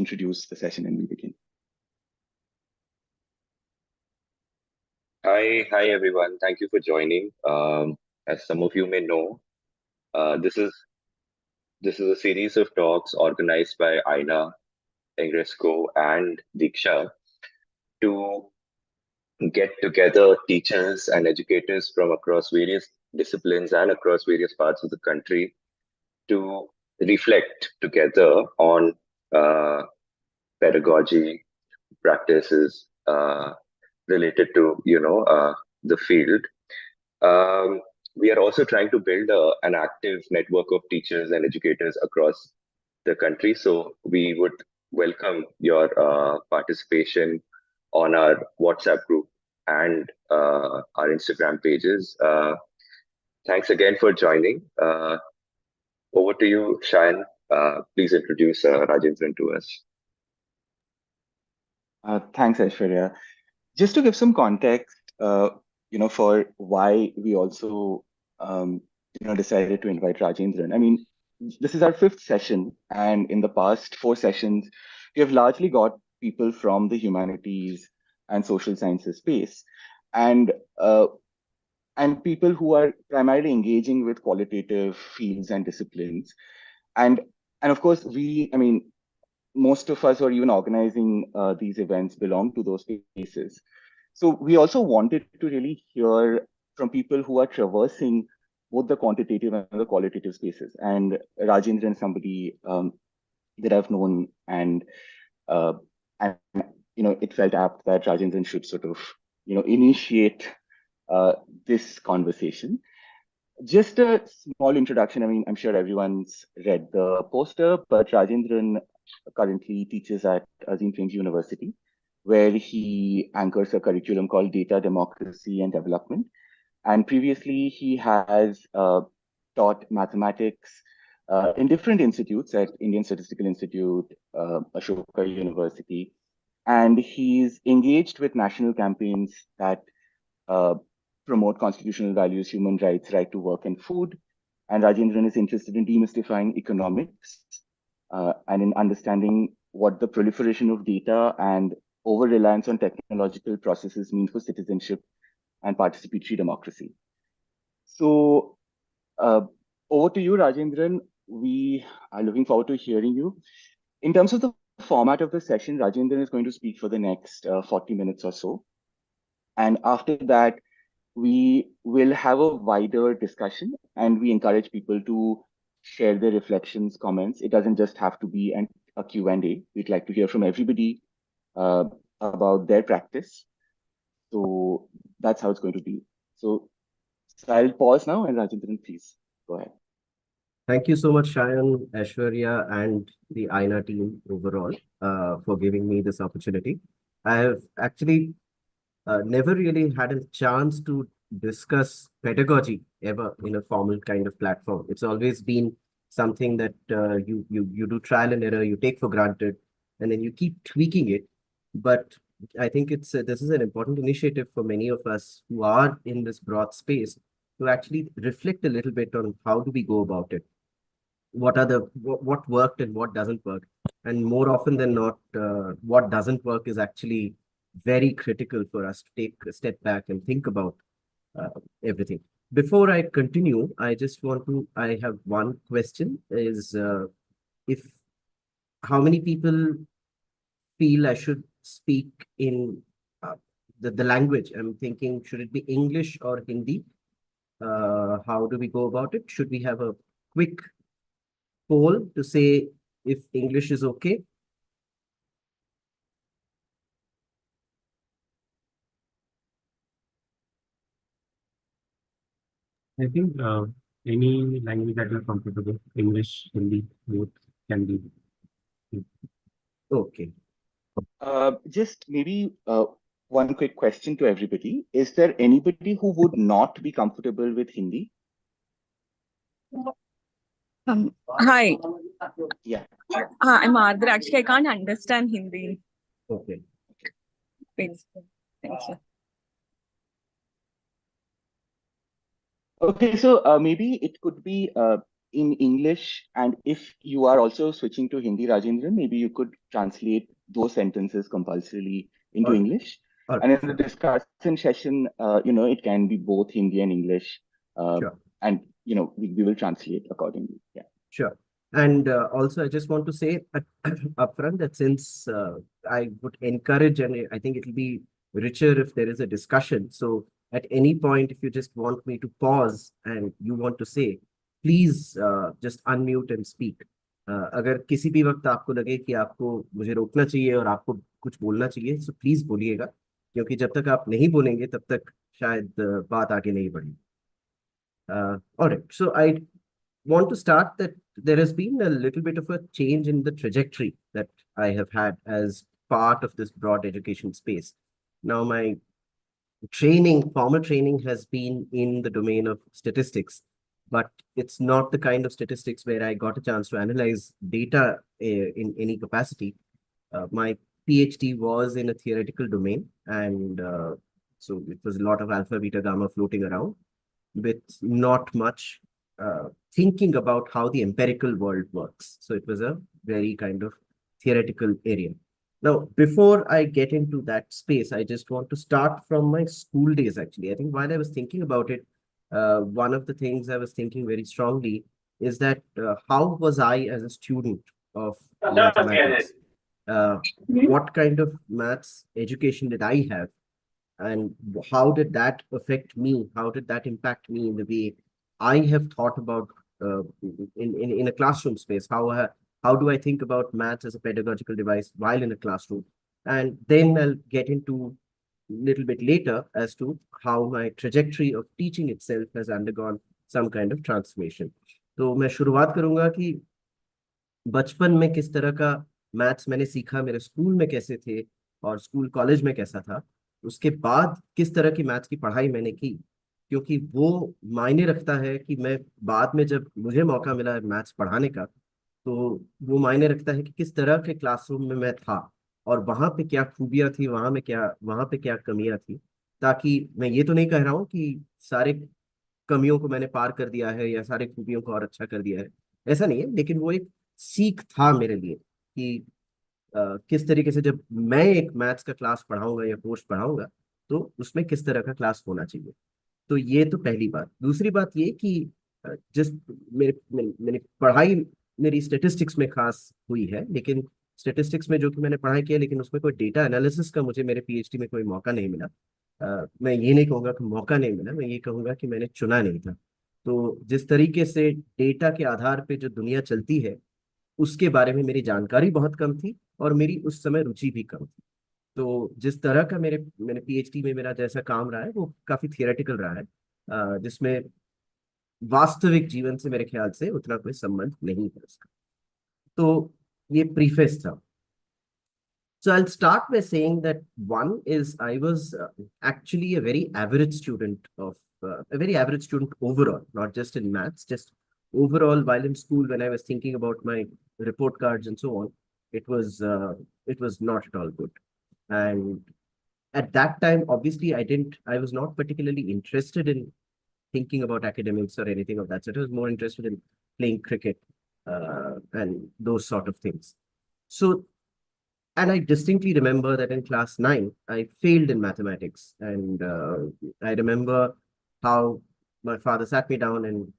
introduce the session and we begin. Hi everyone. Thank you for joining. As some of you may know, this is a series of talks organized by Aina, Engresco, and Diksha to get together teachers and educators from across various disciplines and across various parts of the country to reflect together on pedagogy practices related to the field. We are also trying to build an active network of teachers and educators across the country. So we would welcome your participation on our WhatsApp group and our Instagram pages. Thanks again for joining. Over to you, Shayan. Please introduce Rajendran to us. Thanks, Aishwarya. Just to give some context, for why we also, decided to invite Rajendran. I mean, this is our 5th session, and in the past 4 sessions, we have largely got people from the humanities and social sciences space, and people who are primarily engaging with qualitative fields and disciplines, and of course, most of us who are even organizing these events belong to those spaces. So we also wanted to really hear from people who are traversing both the quantitative and the qualitative spaces. And Rajendran, somebody that I've known, and it felt apt that Rajendran should sort of initiate this conversation. Just a small introduction. I mean, I'm sure everyone's read the poster, but Rajendran currently teaches at Azim Premji University, where he anchors a curriculum called Data, Democracy, and Development. And previously, he has taught mathematics in different institutes at Indian Statistical Institute, Ashoka University. And he's engaged with national campaigns that promote constitutional values, human rights, right to work, and food. And Rajendran is interested in demystifying economics and in understanding what the proliferation of data and over-reliance on technological processes mean for citizenship and participatory democracy. So over to you, Rajendran. We are looking forward to hearing you. In terms of the format of the session, Rajendran is going to speak for the next 40 minutes or so. And after that, we will have a wider discussion, and we encourage people to share their reflections, comments. It doesn't just have to be a Q&A. We'd like to hear from everybody about their practice. So that's how it's going to be. So I'll pause now, and Rajendran, please go ahead. Thank you so much, Shayan, Aishwarya, and the Aina team overall for giving me this opportunity. I have actually never really had a chance to discuss pedagogy ever in a formal kind of platform. It's always been something that you do trial and error, you take for granted, and then you keep tweaking it. But I think this is an important initiative for many of us who are in this broad space to actually reflect a little bit on how do we go about it. What worked and what doesn't work, and more often than not, what doesn't work is actually very critical for us to take a step back and think about everything. Before I continue, I have one question: is how many people feel I should speak in the language? I'm thinking, should it be English or Hindi? How do we go about it? Should we have a quick poll to say if English is okay? I think any language that you're comfortable, English, Hindi, both can be. Okay. Just maybe one quick question to everybody. Is there anybody who would not be comfortable with Hindi? Hi. Yeah. I'm Ardra. Actually, I can't understand Hindi. Okay. Thank you. Okay, so maybe it could be in English, and if you are also switching to Hindi, Rajendran, maybe you could translate those sentences compulsorily into All right. English. All And right. in the discussion session, it can be both Hindi and English, Sure. and we will translate accordingly. Yeah. Sure. And also, I just want to say upfront that since I would encourage, and I think it'll be richer if there is a discussion. So at any point, if you just want me to pause and you want to say, please just unmute and speak. अगर किसी भी वक्त आपको लगे कि आपको मुझे रोकना चाहिए और आपको कुछ बोलना चाहिए, so प्लीज बोलिएगा, क्योंकि जब तक आप नहीं बोलेंगे तब तक शायद बात आगे नहीं बढ़ेगी. All right. So I want to start that there has been a little bit of a change in the trajectory that I have had as part of this broad education space. Now, my formal training has been in the domain of statistics, but it's not the kind of statistics where I got a chance to analyze data in any capacity. My PhD was in a theoretical domain, and so it was a lot of alpha, beta, gamma floating around with not much thinking about how the empirical world works. So it was a very kind of theoretical area. Now, before I get into that space, I just want to start from my school days, actually. I think while I was thinking about it, one of the things I was thinking very strongly is that how was I as a student of mathematics? What kind of maths education did I have? And how did that affect me? How did that impact me in the way I have thought about in a classroom space? How do I think about maths as a pedagogical device while in a classroom? And then I'll get into a little bit later as to how my trajectory of teaching itself has undergone some kind of transformation. तो मैं शुरुआत करूंगा कि बचपन में किस तरह का मैथ्स मैंने सीखा, मेरे स्कूल में कैसे थे और स्कूल कॉलेज में कैसा था, उसके बाद किस तरह की मैथ्स की पढ़ाई मैंने की, क्योंकि वो मायने रखता है कि मैं बाद में जब मुझे मौका मिला मैथ्स पढ़ाने का, तो वो मायने रखता है कि किस तरह के क्लासरूम में मैं था और वहाँ पे क्या खूबियाँ थी, वहाँ पे क्या कमियाँ थी. ताकि मैं ये तो नहीं कह रहा हूँ कि सारे कमियों को मैंने पार कर दिया है या सारे खूबियों को और अच्छा कर दिया है, ऐसा नहीं है, लेकिन वो एक सीख था मेरे लिए कि किस तरीके से जब मैं एक मैथ्स का क्लास पढ़ाऊंगा या कोर्स पढ़ाऊंगा तो उसमें किस तरह का क्लास होना चाहिए. तो ये तो पहली बात. दूसरी बात ये कि जिस मेरी पढ़ाई मेरी स्टेटिस्टिक्स में खास हुई है, लेकिन स्टेटिस्टिक्स में जो कि मैंने पढ़ाई किया, लेकिन उसमें कोई डेटा एनालिसिस का मुझे मेरे पीएचडी में कोई मौका नहीं मिला. मैं ये नहीं कहूँगा कि मौका नहीं मिला, मैं ये कहूँगा कि मैंने चुना नहीं था. तो जिस तरीके से डेटा के आधार पे जो दुनिया चलती है उसके बारे में मेरी जानकारी बहुत कम थी और मेरी उस समय रुचि भी कम थी. तो जिस तरह का मैंने पीएचडी में मेरा जैसा काम रहा है वो काफी थियोरेटिकल रहा है, जिसमें वास्तविक जीवन से मेरे ख्याल से उतना कोई संबंध नहीं है उसका. तो ये प्रीफेस था. So I'll start by saying that one is I was actually a very average student overall, not just in maths, just overall while in school. When I was thinking about my report cards and so on, it was not at all good. And at that time, obviously, I was not particularly interested in thinking about academics or anything of that sort. I was more interested in playing cricket and those sort of things. So, and I distinctly remember that in class 9, I failed in mathematics. And I remember how my father sat me down and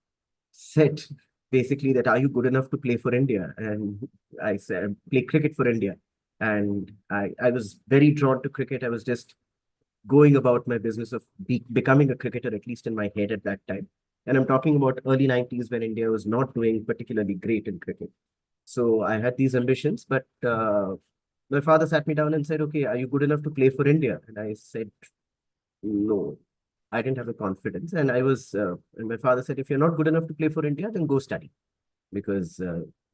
said basically that, are you good enough to play for India? And I said, play cricket for India. And I was very drawn to cricket. I was just going about my business of becoming a cricketer, at least in my head at that time. And I'm talking about early 90s when India was not doing particularly great in cricket. So I had these ambitions, but my father sat me down and said, okay, are you good enough to play for India? And I said, no, I didn't have the confidence. And and my father said, if you're not good enough to play for India, then go study. Because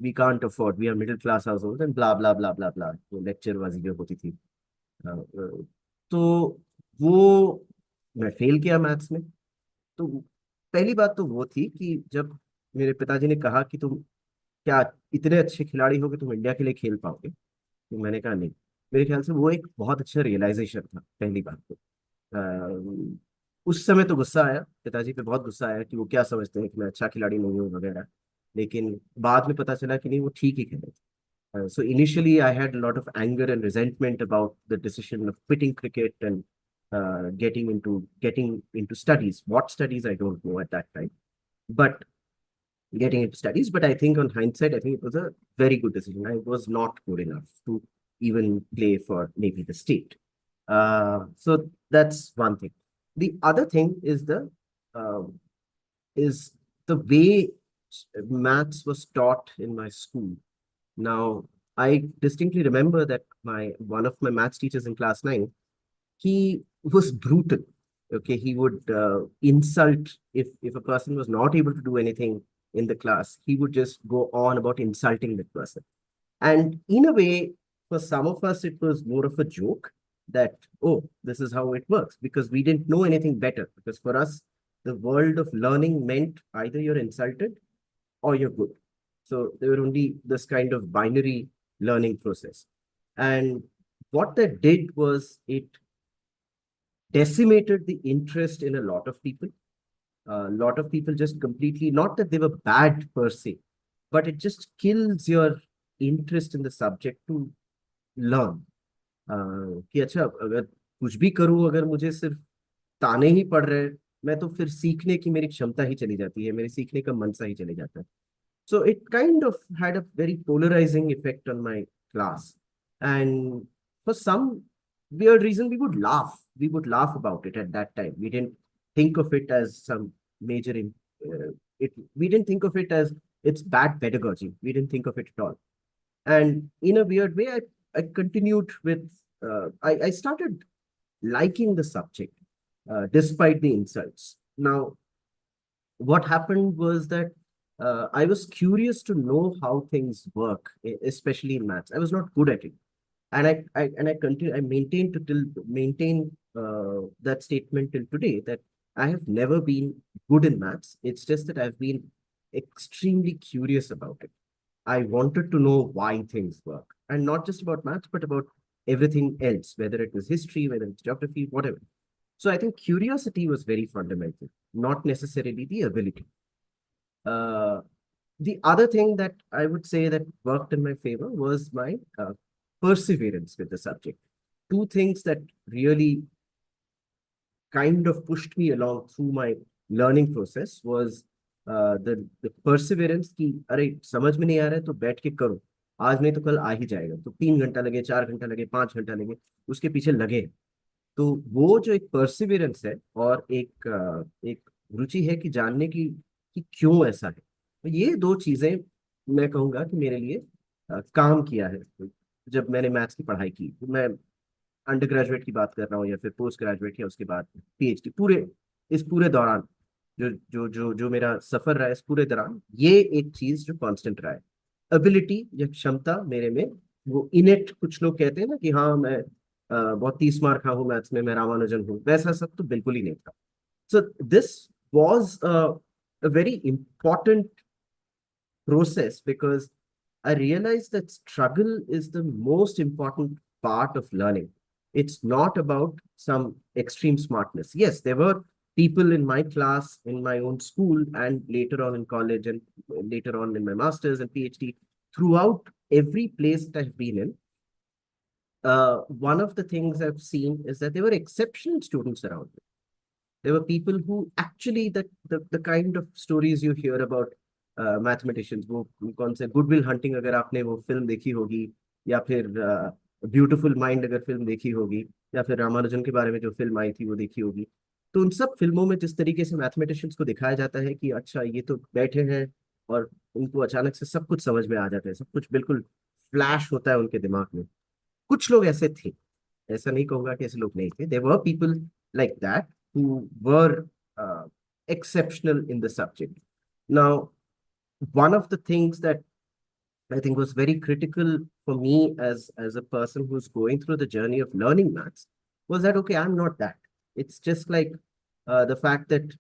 we can't afford, we are middle class households and blah, blah, blah, blah, blah. वो lecture वाजी जो होती थी. तो वो मैं fail किया maths में. तो पहली बात तो वो थी कि जब मेरे पिताजी ने कहा कि तुम क्या इतने अच्छे खिलाड़ी हो कि तुम इंडिया के लिए खेल पाओगे, तो मैंने कहा नहीं. मेरे ख्याल से वो एक बहुत अच्छा रियलाइजेशन था पहली बात तो. उस समय तो गुस्सा आया, पिताजी पे बहुत गुस्सा आया कि वो क्या समझते हैं कि मैं अच्छा खिलाड़ी नहीं हूँ वगैरह. लेकिन बाद में पता चला कि नहीं वो ठीक ही कह रहे थे. So initially, I had a lot of anger and resentment about the decision of quitting cricket and getting into studies. What studies I don't know at that time, but getting into studies. But I think on hindsight, I think it was a very good decision. I was not good enough to even play for maybe the state. So that's one thing. The other thing is uh, the way maths was taught in my school. Now, I distinctly remember that one of my maths teachers in class 9, he was brutal. Okay, he would insult if a person was not able to do anything in the class, he would just go on about insulting that person. And in a way, for some of us, it was more of a joke that, oh, this is how it works, because we didn't know anything better. Because for us, the world of learning meant either you're insulted or you're good. So there were only this kind of binary learning process. And what that did was it decimated the interest in a lot of people. A lot of people just completely, not that they were bad per se, but it just kills your interest in the subject to learn. कि अच्छा अगर कुछ भी करूं, अगर मुझे सिर्फ ताने ही पड़ रहे हैं, मैं तो फिर सीखने की मेरी क्षमता ही चली जाती है, मेरे सीखने का मन सा ही चले जाता है. So it kind of had a very polarizing effect on my class. And for some weird reason, we would laugh. We would laugh about it at that time. We didn't think of it as some major, we didn't think of it as it's bad pedagogy. We didn't think of it at all. And in a weird way, I continued with, I started liking the subject despite the insults. Now, what happened was that I was curious to know how things work, especially in maths. I was not good at it, and I maintain that statement till today, that I have never been good in maths. It's just that I've been extremely curious about it. I wanted to know why things work, and not just about maths, but about everything else, whether it was history, whether it's geography, whatever. So I think curiosity was very fundamental, not necessarily the ability. The other thing that I would say that worked in my favor was my perseverance with the subject. Two things that really kind of pushed me along through my learning process was the perseverance कि अरे समझ में नहीं आ रहा है तो बैठ के करो, आज नहीं तो कल आ ही जाएगा. तो 3 घंटा लगे, 4 घंटा लगे, 5 घंटा लगे, उसके पीछे लगे. तो वो जो एक परसिवियरेंस है और एक रुचि है कि जानने की कि क्यों ऐसा है, तो ये दो चीजें मैं कहूँगा कि मेरे लिए काम किया है जब मैंने मैथ्स की पढ़ाई की. तो मैं अंडर ग्रेजुएट की बात कर रहा हूँ या फिर पोस्ट ग्रेजुएट या उसके बाद पीएचडी, इस पूरे दौरान जो जो जो जो मेरा सफर रहा है, इस पूरे दौरान ये एक चीज जो कांस्टेंट रहा है, एबिलिटी या क्षमता मेरे में. वो इनेट, कुछ लोग कहते हैं ना कि हाँ मैं बहुत 30 मार खा हूँ मैथ्स में, मैं रामानुजन हूँ, वैसा सब तो बिल्कुल ही नहीं था. So this was a very important process because I realized that struggle is the most important part of learning. It's not about some extreme smartness. Yes, there were people in my class, in my own school, and later on in college, and later on in my master's and PhD, throughout every place that I've been in. One of the things I've seen is that there were exceptional students around me. There were people who actually, the kind of stories you hear about mathematicians, वो कौन से Good Will Hunting अगर आपने वो film देखी होगी, या फिर ब्यूटीफुल माइंड अगर फिल्म देखी होगी, या फिर रामानुजन के बारे में जो फिल्म आई थी वो देखी होगी, तो उन सब फिल्मों में जिस तरीके से मैथमेटिशियंस को दिखाया जाता है कि अच्छा ये तो बैठे हैं और उनको अचानक से सब कुछ समझ में आ जाता है, सब कुछ बिल्कुल फ्लैश होता है उनके दिमाग में. कुछ लोग ऐसे थे, ऐसा नहीं कहूंगा कि ऐसे लोग नहीं थे. There were people like that who were exceptional in the subject. Now, one of the things that I think was very critical for me as a person who's going through the journey of learning maths was that, okay, I'm not that. It's just like the fact that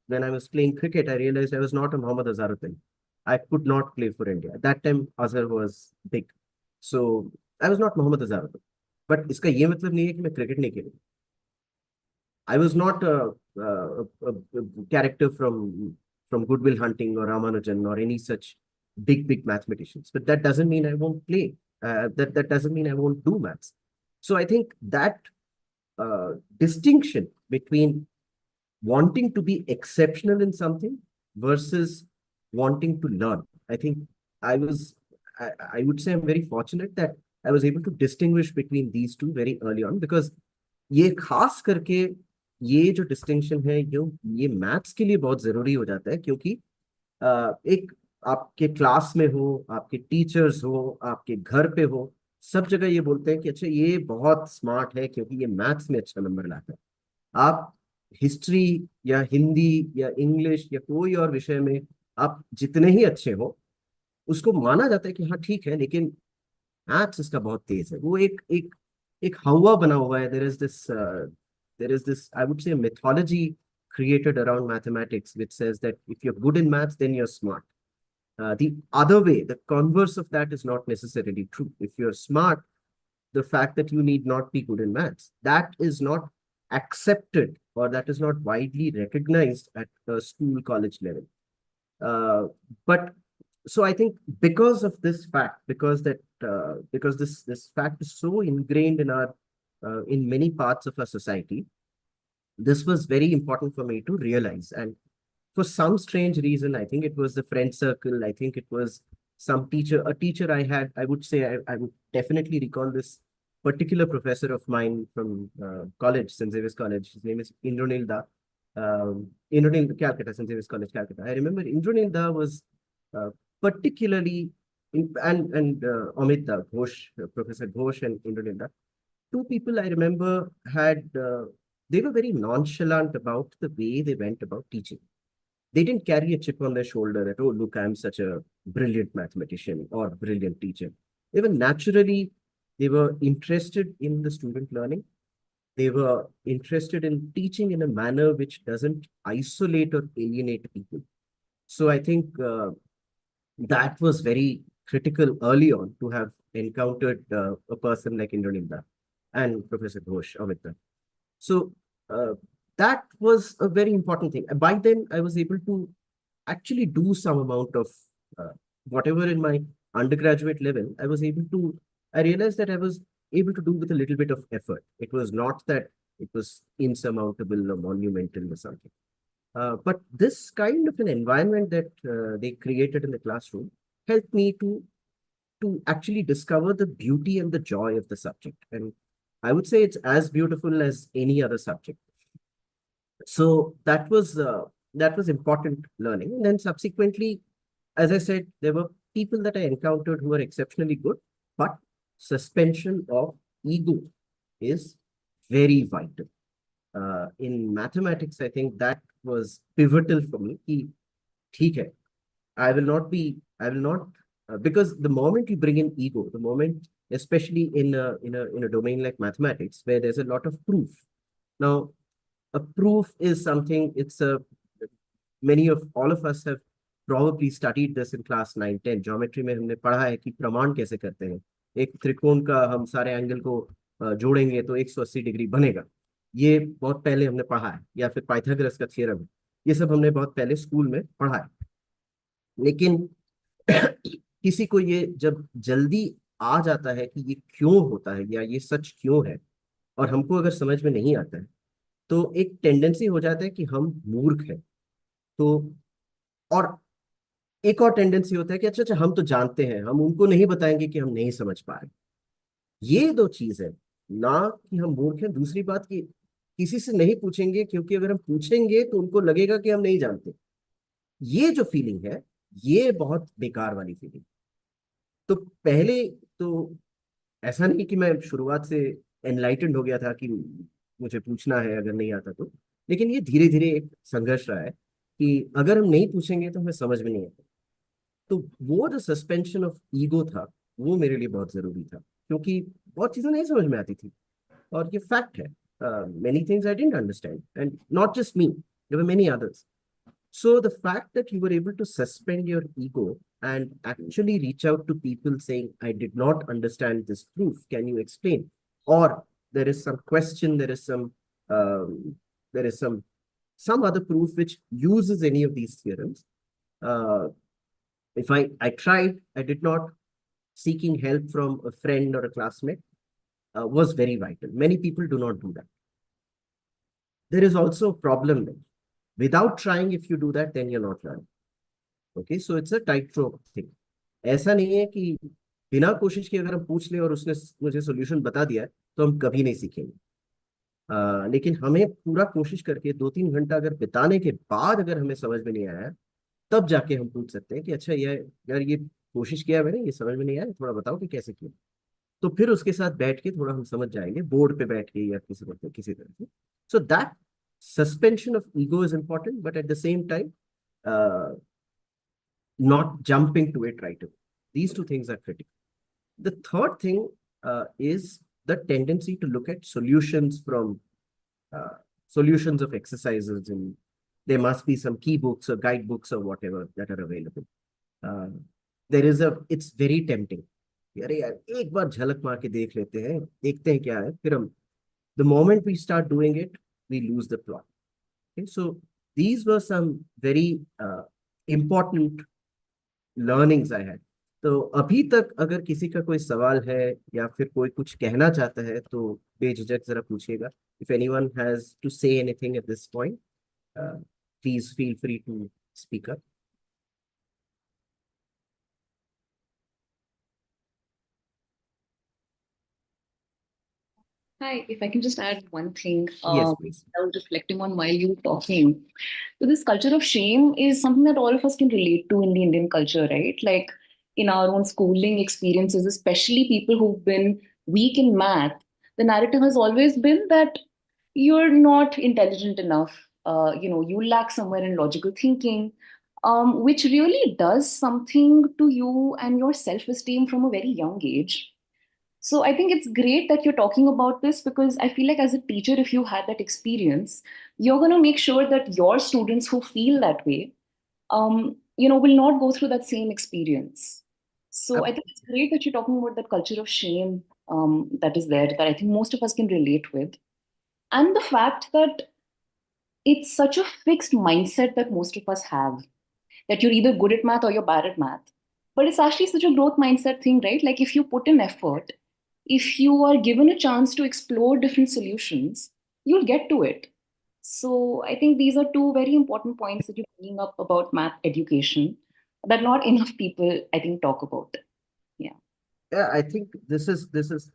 when I was playing cricket, I realized I was not a Mohammad Azharuddin. I could not play for India. At that time, Azhar was big. So I was not Mohammad Azharuddin. But इसका ये मतलब नहीं है कि मैं cricket नहीं खेलूँ. I was not a character from from Goodwill Hunting or Ramanujan or any such big mathematicians. But that doesn't mean I won't play. That doesn't mean I won't do maths. So I think that distinction between wanting to be exceptional in something versus wanting to learn. I think I would say I'm very fortunate that I was able to distinguish between these two very early on, because ये खास करके ये जो distinction है ये maths के लिए बहुत जरूरी हो जाता है, क्योंकि एक आपके क्लास में हो, आपके टीचर्स हो, आपके घर पे हो, सब जगह ये बोलते हैं कि अच्छा ये बहुत स्मार्ट है क्योंकि ये मैथ्स में अच्छा नंबर लाता है। आप हिस्ट्री या हिंदी या इंग्लिश या कोई और विषय में आप जितने ही अच्छे हो, उसको माना जाता है कि हाँ ठीक है, लेकिन मैथ्स इसका बहुत तेज है। वो एक हवा बना हुआ है। There is this I would say mythology created around mathematics which says that if you're good in maths then you're smart. The other way, the converse of that is not necessarily true. If you're smart, the fact that you need not be good in maths, that is not accepted, or that is not widely recognized at a school college level. But so I think because of this fact, because this fact is so ingrained in our in many parts of our society, this was very important for me to realize. And for some strange reason, I think it was the friend circle, I think it was some a teacher I had, I would say, I would definitely recall this particular professor of mine from college, St. Xavier's College. His name is Indranil Da. Indranil, Calcutta, St. Xavier's College, Calcutta. I remember Indranil Da was particularly, and Amit Da, Ghosh, Professor Ghosh and Indranil Da. Two people I remember had, they were very nonchalant about the way they went about teaching. They didn't carry a chip on their shoulder that, oh, look, I'm such a brilliant mathematician or brilliant teacher. They were interested in the student learning. They were interested in teaching in a manner which doesn't isolate or alienate people. So I think that was very critical early on, to have encountered a person like Indranil Da and Professor Ghosh, Amit Da. So that was a very important thing. By then, I was able to actually do some amount of whatever in my undergraduate level, I realized that I was able to do with a little bit of effort. It was not that it was insurmountable or monumental or something. But this kind of an environment that they created in the classroom helped me to actually discover the beauty and the joy of the subject. And I would say it's as beautiful as any other subject. So that was important learning. And then subsequently, as I said, there were people that I encountered who were exceptionally good, but suspension of ego is very vital. In mathematics, I think that was pivotal for me. Okay, I will not, because the moment you bring in ego, the moment, especially in a domain like mathematics, where there's a lot of proof. Now, a proof is something, many of all of us have probably studied this in class 9, 10. Geometry में हमने पढ़ा है कि प्रमाण कैसे करते हैं। एक त्रिकोण का हम सारे एंगल को जोड़ेंगे तो 180 डिग्री बनेगा। ये बहुत पहले हमने पढ़ा है, या फिर पाइथागोरस का थ्योरम, ये सब हमने बहुत पहले स्कूल में पढ़ा है। लेकिन किसी को ये जब जल्दी आ जाता है कि ये क्यों होता है या ये सच क्यों है, और हमको अगर समझ में नहीं आता है, तो एक टेंडेंसी हो जाता है कि हम मूर्ख हैं। तो और एक और टेंडेंसी होता है कि अच्छा हम तो जानते हैं, हम उनको नहीं बताएंगे कि हम नहीं समझ पा रहे। ये दो चीज है, ना कि हम मूर्ख हैं, दूसरी बात कि किसी से नहीं पूछेंगे, क्योंकि अगर हम पूछेंगे तो उनको लगेगा कि हम नहीं जानते। ये जो फीलिंग है, ये बहुत बेकार वाली फीलिंग। तो पहले तो ऐसा नहीं कि मैं शुरुआत से एनलाइटेंड हो गया था कि मुझे पूछना है अगर नहीं आता तो, लेकिन ये धीरे धीरे एक संघर्ष रहा है कि अगर हम नहीं पूछेंगे तो हमें समझ में नहीं आता। तो वो जो सस्पेंशन ऑफ ईगो था, वो मेरे लिए बहुत जरूरी था, क्योंकि बहुत चीजें नहीं समझ में आती थी, और ये फैक्ट है। Many things I didn't understand, and not just me, there were many others. So the fact that you were able to suspend your ego and actually reach out to people saying, I did not understand this proof, can you explain? Or there is some question, there is some some other proof which uses any of these theorems. If I tried, I did not, seeking help from a friend or a classmate was very vital. Many people do not do that. There is also a problem there. Without trying, if you do that, then you're not learning. Okay, so it's a tightrope thing. ऐसा नहीं है कि बिना कोशिश किए अगर हम पूछ ले और उसने मुझे सोल्यूशन बता दिया तो हम कभी नहीं सीखेंगे। लेकिन हमें पूरा कोशिश करके 2-3 घंटा अगर बिताने के बाद अगर हमें समझ में नहीं आया, तब जाके हम पूछ सकते हैं कि अच्छा यार ये कोशिश किया मैंने, ये समझ में नहीं आया, थोड़ा बताओ कि कैसे किया। तो फिर उसके साथ बैठ के थोड़ा हम समझ जाएंगे, बोर्ड पे बैठ के या किसी तरह से। So that suspension of ego is important, but at the same time, not jumping to it right away. These two things are critical. The third thing is the tendency to look at solutions from solutions of exercises, and there must be some key books or guidebooks or whatever that are available. It's very tempting. अरे यार एक बार झलक मार के देख लेते हैं, देखते हैं क्या है, फिर हम the moment we start doing it, we lose the plot. Okay, so these were some very important learnings I had. तो अभी तक अगर किसी का कोई सवाल है या फिर कोई कुछ कहना चाहता है तो बेझिझक जरा पूछिएगा. If anyone has to say anything at this point, please feel free to speak up. Hi, if I can just add one thing. Yes, please. I was reflecting on while you were talking. So this culture of shame is something that all of us can relate to in the Indian culture, right? Like in our own schooling experiences, especially people who've been weak in math, the narrative has always been that you're not intelligent enough. You lack somewhere in logical thinking, which really does something to you and your self-esteem from a very young age. So I think it's great that you're talking about this, because I feel like as a teacher, if you had that experience, you're going to make sure that your students who feel that way, will not go through that same experience. So I think it's great that you're talking about that culture of shame that is there, that I think most of us can relate with. And the fact that it's such a fixed mindset that most of us have, that you're either good at math or you're bad at math. But it's actually such a growth mindset thing, right? Like if you put in effort, if you are given a chance to explore different solutions, you'll get to it. So I think these are two very important points that you're bringing up about math education that not enough people, I think, talk about. Yeah, I think this is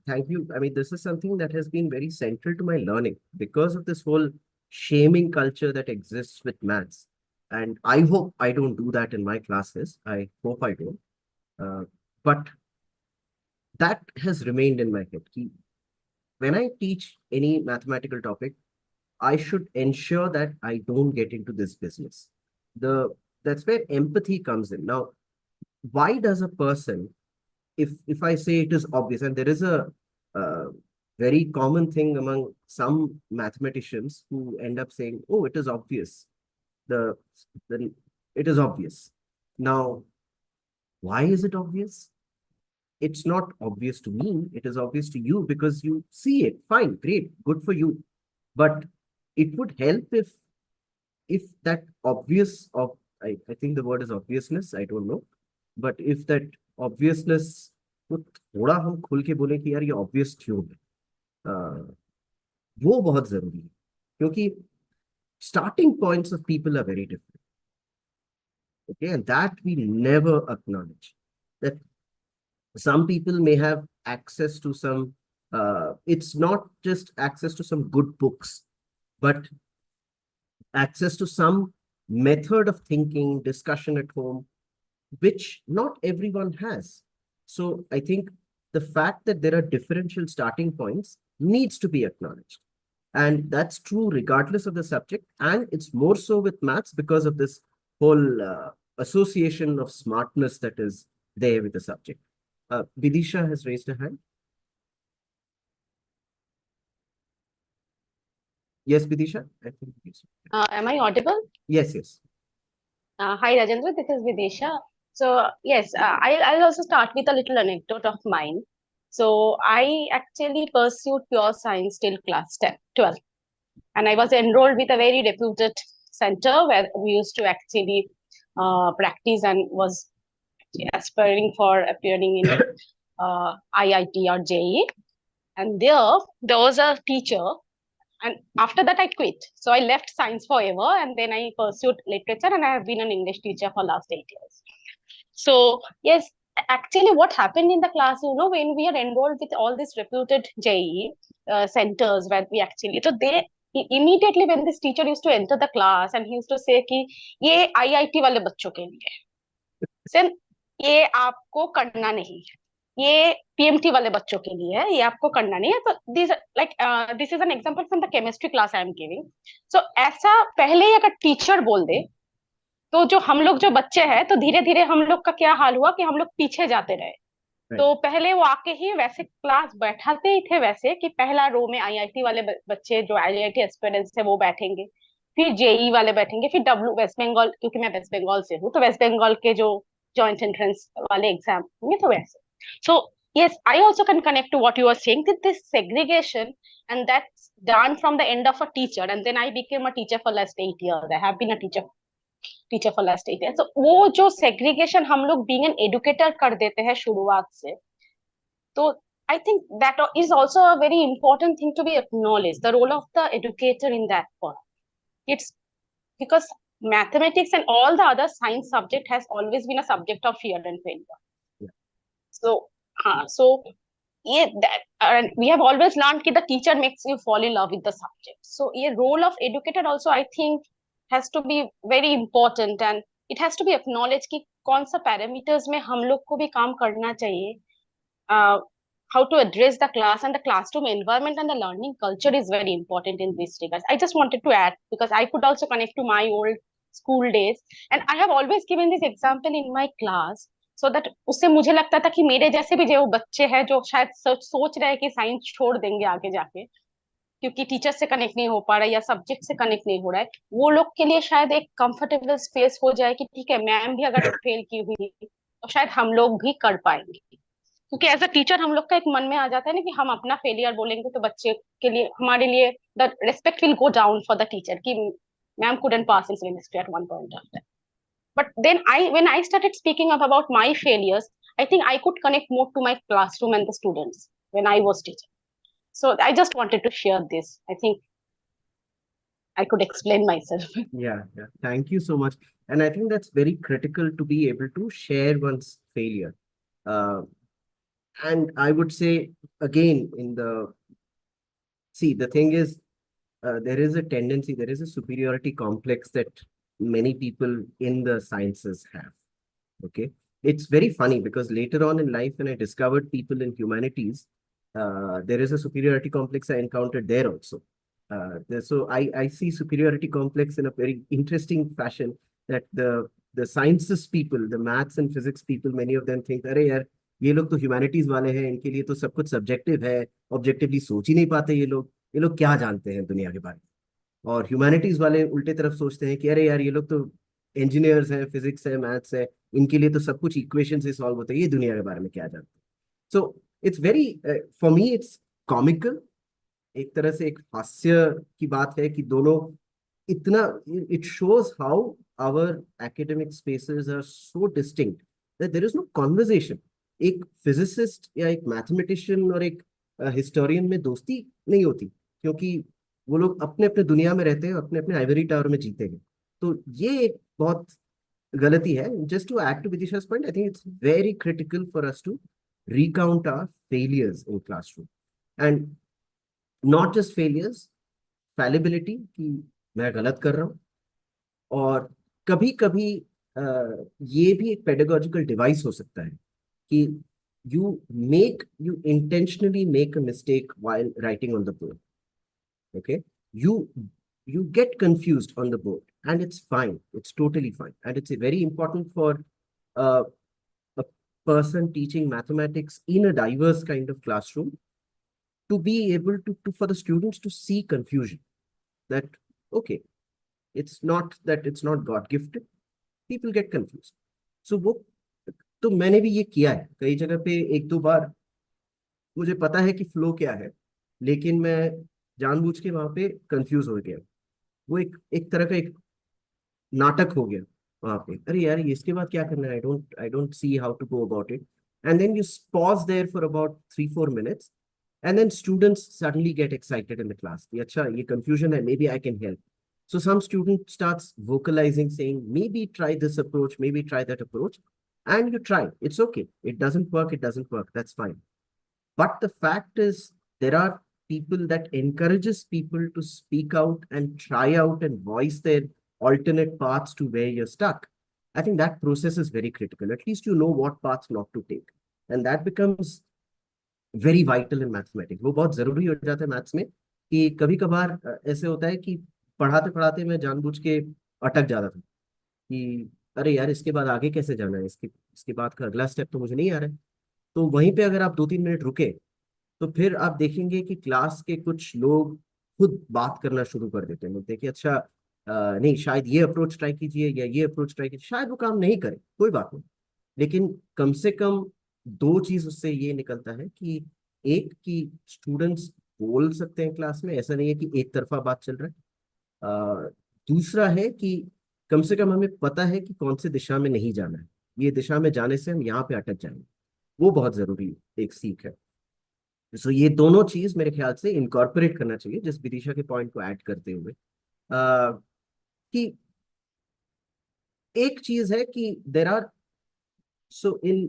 thank you. I mean, this is something that has been very central to my learning because of this whole shaming culture that exists with maths. And I hope I don't do that in my classes. I hope I don't. But that has remained in my head. When I teach any mathematical topic, I should ensure that I don't get into this business. That's where empathy comes in. Now, why does a person, if I say it is obvious, and there is a very common thing among some mathematicians who end up saying, "Oh, it is obvious." It is obvious. Now, why is it obvious? It's not obvious to me. It is obvious to you because you see it. Fine, great, good for you. But it would help if that obvious of I think the word is obviousness. I don't know, but if that obviousness को थोड़ा हम खुल के बोले कि यार ये obvious क्यों है, वो बहुत जरूरी है क्योंकि starting points of people are very different. Okay, and that we never acknowledge. That some people may have access to some, it's not just access to some good books, but access to some method of thinking, discussion at home, which not everyone has. So I think the fact that there are differential starting points needs to be acknowledged. And that's true regardless of the subject. And it's more so with maths because of this whole association of smartness that is there with the subject. Vidisha has raised her hand. Yes, Vidisha? I think Am I audible? yes, yes. Hi, Rajendra. This is Vidisha. So, yes, I'll also start with a little anecdote of mine. So, I actually pursued pure science till class 10, 12. And I was enrolled with a very reputed center where we used to actually practice and was aspiring for appearing in IIT or JEE. And there was a teacher, and after that I quit. So I left science forever, and then I pursued literature, and I have been an English teacher for last 8 years. So yes, actually what happened in the class, when we are enrolled with all these reputed JEE centers where we actually, so they immediately when this teacher used to enter the class and he used to say कि ये IIT वाले बच्चों के लिए, then ये आपको करना नहीं है, ये PMT वाले बच्चों के लिए है, ये आपको करना नहीं है. तो this is an example from the chemistry class I am giving. So ऐसा पहले ही अगर टीचर बोल दे तो जो हम लोग जो बच्चे हैं, तो धीरे धीरे हम लोग का क्या हाल हुआ कि हम लोग पीछे जाते रहे. तो पहले वो आके ही वैसे क्लास बैठाते ही थे वैसे कि पहला रो में IIT वाले बच्चे जो IIT एस्पिरेंट्स है वो बैठेंगे, फिर JEE वाले बैठेंगे, फिर वेस्ट बंगाल, क्योंकि मैं वेस्ट बंगाल से हूँ तो वेस्ट बंगाल के जो जॉइंट एंट्रेंस वाले एग्जाम होंगे तो वैसे. सो yes, I also can connect to what you are saying, that this segregation, and that's done from the end of a teacher, and then I became a teacher for last 8 years. I have been a teacher for last 8 years. So वो जो segregation हम लोग being an educator कर देते हैं शुरुआत से, तो I think that is also a very important thing to be acknowledged, the role of the educator in that part. It's because mathematics and all the other science subject has always been a subject of fear and failure. Yeah. So yeah, and we have always learned that the teacher makes you fall in love with the subject. So yeah, role of educator also I think has to be very important, and it has to be acknowledged कि कौन सा parameters में हम लोग को भी काम करना चाहिए. How to address the class and the classroom environment and the learning culture is very important in this regard. I just wanted to add because I could also connect to my old school days, and I have always given this example in my class so that उससे मुझे लगता था कि मेरे जैसे भी जो बच्चे हैं जो शायद सोच रहे हैं कि साइंस छोड़ देंगे आगे जाके क्योंकि टीचर से कनेक्ट नहीं हो पा रहा है या सब्जेक्ट से कनेक्ट नहीं हो रहा है, वो लोग के लिए शायद एक कंफर्टेबल स्पेस हो जाए कि ठीक है मैम भी अगर फेल की हुई तो शायद हम लोग भी कर पाएंगे. क्योंकि एज अ टीचर हम लोग का एक मन में आ जाता है ना कि हम अपना फेलियर बोलेंगे तो बच्चे के लिए हमारे लिए the respect will go down for the teacher कि ma'am couldn't pass in chemistry at one point of time. But then when I started speaking up about my failures, I think I could connect more to my classroom and the students when I was teaching. So I just wanted to share this. I think I could explain myself. Yeah. Thank you so much. And I think that's very critical to be able to share one's failure. And I would say again, the thing is, there is a tendency, there is a superiority complex that many people in the sciences have. Okay. It's very funny because later on in life, when I discovered people in humanities, there is a superiority complex I encountered there also. So I see superiority complex in a very interesting fashion that the sciences people, the maths and physics people, many of them think, अरे यार ये लोग तो humanities वाले हैं, इनके लिए तो सब कुछ सब्जेक्टिव है, ऑब्जेक्टिवली सोच ही नहीं पाते ये लोग क्या जानते हैं दुनिया के बारे में. और ह्यूमैनिटीज वाले उल्टे तरफ सोचते हैं कि अरे यार ये लोग तो इंजीनियर्स हैं, फिजिक्स है, मैथ्स है, इनके लिए तो सब कुछ इक्वेशन से सॉल्व होता है, ये दुनिया के बारे में क्या जानते हैं. So it's very, for me it's comical, एक तरह से एक हास्य की बात है कि दोनों इतना, it shows how our academic spaces are so distinct that there is no conversation. एक फिजिसिस्ट या एक मैथमेटिशियन और एक हिस्टोरियन में दोस्ती नहीं होती क्योंकि वो लोग अपने अपने दुनिया में रहते हैं, अपने अपने आइवरी टावर में जीते हैं. तो ये एक बहुत गलती है. Just to add to Vidisha's point, I think it's very critical for us to recount our failures in classroom, and not just failures, fallibility कि मैं गलत कर रहा हूँ. और कभी कभी ये भी एक pedagogical device हो सकता है कि you intentionally make a mistake while writing on the board. Okay, you get confused on the board, and it's fine. It's totally fine, and it's very important for a person teaching mathematics in a diverse kind of classroom to be able to for the students to see confusion. That okay, it's not God gifted. People get confused. So वो तो मैंने भी ये किया है कई जगह पे. एक दो बार मुझे पता है कि फ्लो क्या है, लेकिन मैं जानबूझ के वहां पे कंफ्यूज हो गया. वो एक तरह का एक नाटक हो गया वहां पे, अरे यार ये इसके बाद क्या करना है, I don't see how to go about it, and then you pause there for about 3-4 minutes, and then students suddenly get excited in the class कि अच्छा ये confusion है, maybe I can help. So some student starts vocalizing, saying maybe try this approach, maybe try that approach, and you try. It's okay, it doesn't work, it doesn't work, that's fine. But the fact is, there are people that encourages people to speak out and try out and voice their alternate paths to where you're stuck. I think that process is very critical. At least you know what paths not to take, and that becomes very vital in mathematics. वो बहुत जरूरी हो जाता है maths में कि कभी कभार ऐसे होता है कि पढ़ाते पढ़ाते मैं जानबूझ के अटक जाता था कि अरे यार इसके बाद आगे कैसे जाना है, इसके इसके बाद का अगला स्टेप तो मुझे नहीं आ रहा है। तो वहीं पे अगर आप 2-3 मिनट रुके तो फिर आप देखेंगे कि क्लास के कुछ लोग खुद बात करना शुरू कर देते हैं, बोलते हैं कि अच्छा नहीं शायद ये अप्रोच ट्राई कीजिए या ये अप्रोच ट्राई कीजिए, शायद वो काम नहीं करे, कोई बात नहीं, लेकिन कम से कम दो चीज उससे ये निकलता है कि एक कि स्टूडेंट्स बोल सकते हैं क्लास में, ऐसा नहीं है कि एक तरफा बात चल रहा है। दूसरा है कि कम से कम हमें पता है कि कौन से दिशा में नहीं जाना है, ये दिशा में जाने से हम यहाँ पे अटक जाएंगे, वो बहुत जरूरी एक सीख है। सो ये दोनों चीज मेरे ख्याल से इनकॉर्पोरेट करना चाहिए, जिस विदिशा के पॉइंट को ऐड करते हुए कि एक चीज है कि there are so in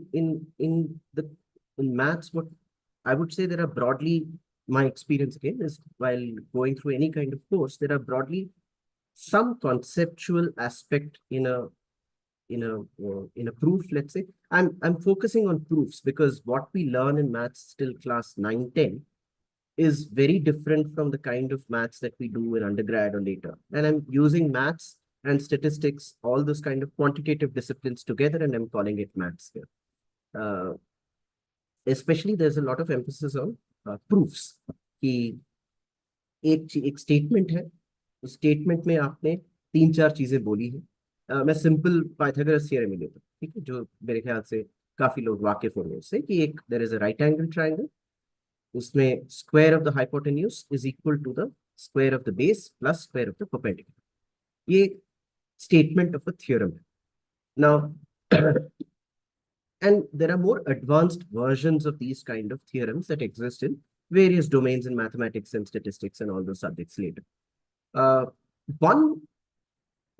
maths, what I would say, there are broadly, my experience again is while going through any kind of course, there are broadly some conceptual aspect in a proof. Let's say I'm focusing on proofs because what we learn in maths till class 9-10 is very different from the kind of maths that we do in undergrad or later. And I'm using maths and statistics, all those kind of quantitative disciplines together, and I'm calling it maths here. Especially there's a lot of emphasis on proofs कि एक statement है, उस statement में आपने 3-4 चीजें बोली है। मैं सिंपल पाइथागोरस थ्योरम में लेता हूँ, ठीक है, जो मेरे ख्याल से काफी लोग वाकिफ होंगे उससे, कि एक there is a right angle triangle, उसमें square of the hypotenuse is equal to the square of the base plus square of the perpendicular. ये स्टेटमेंट ऑफ अ थ्योरम है। Now and there are more advanced versions of these kind of theorems that exist in various domains in mathematics and statistics and all those subjects later. One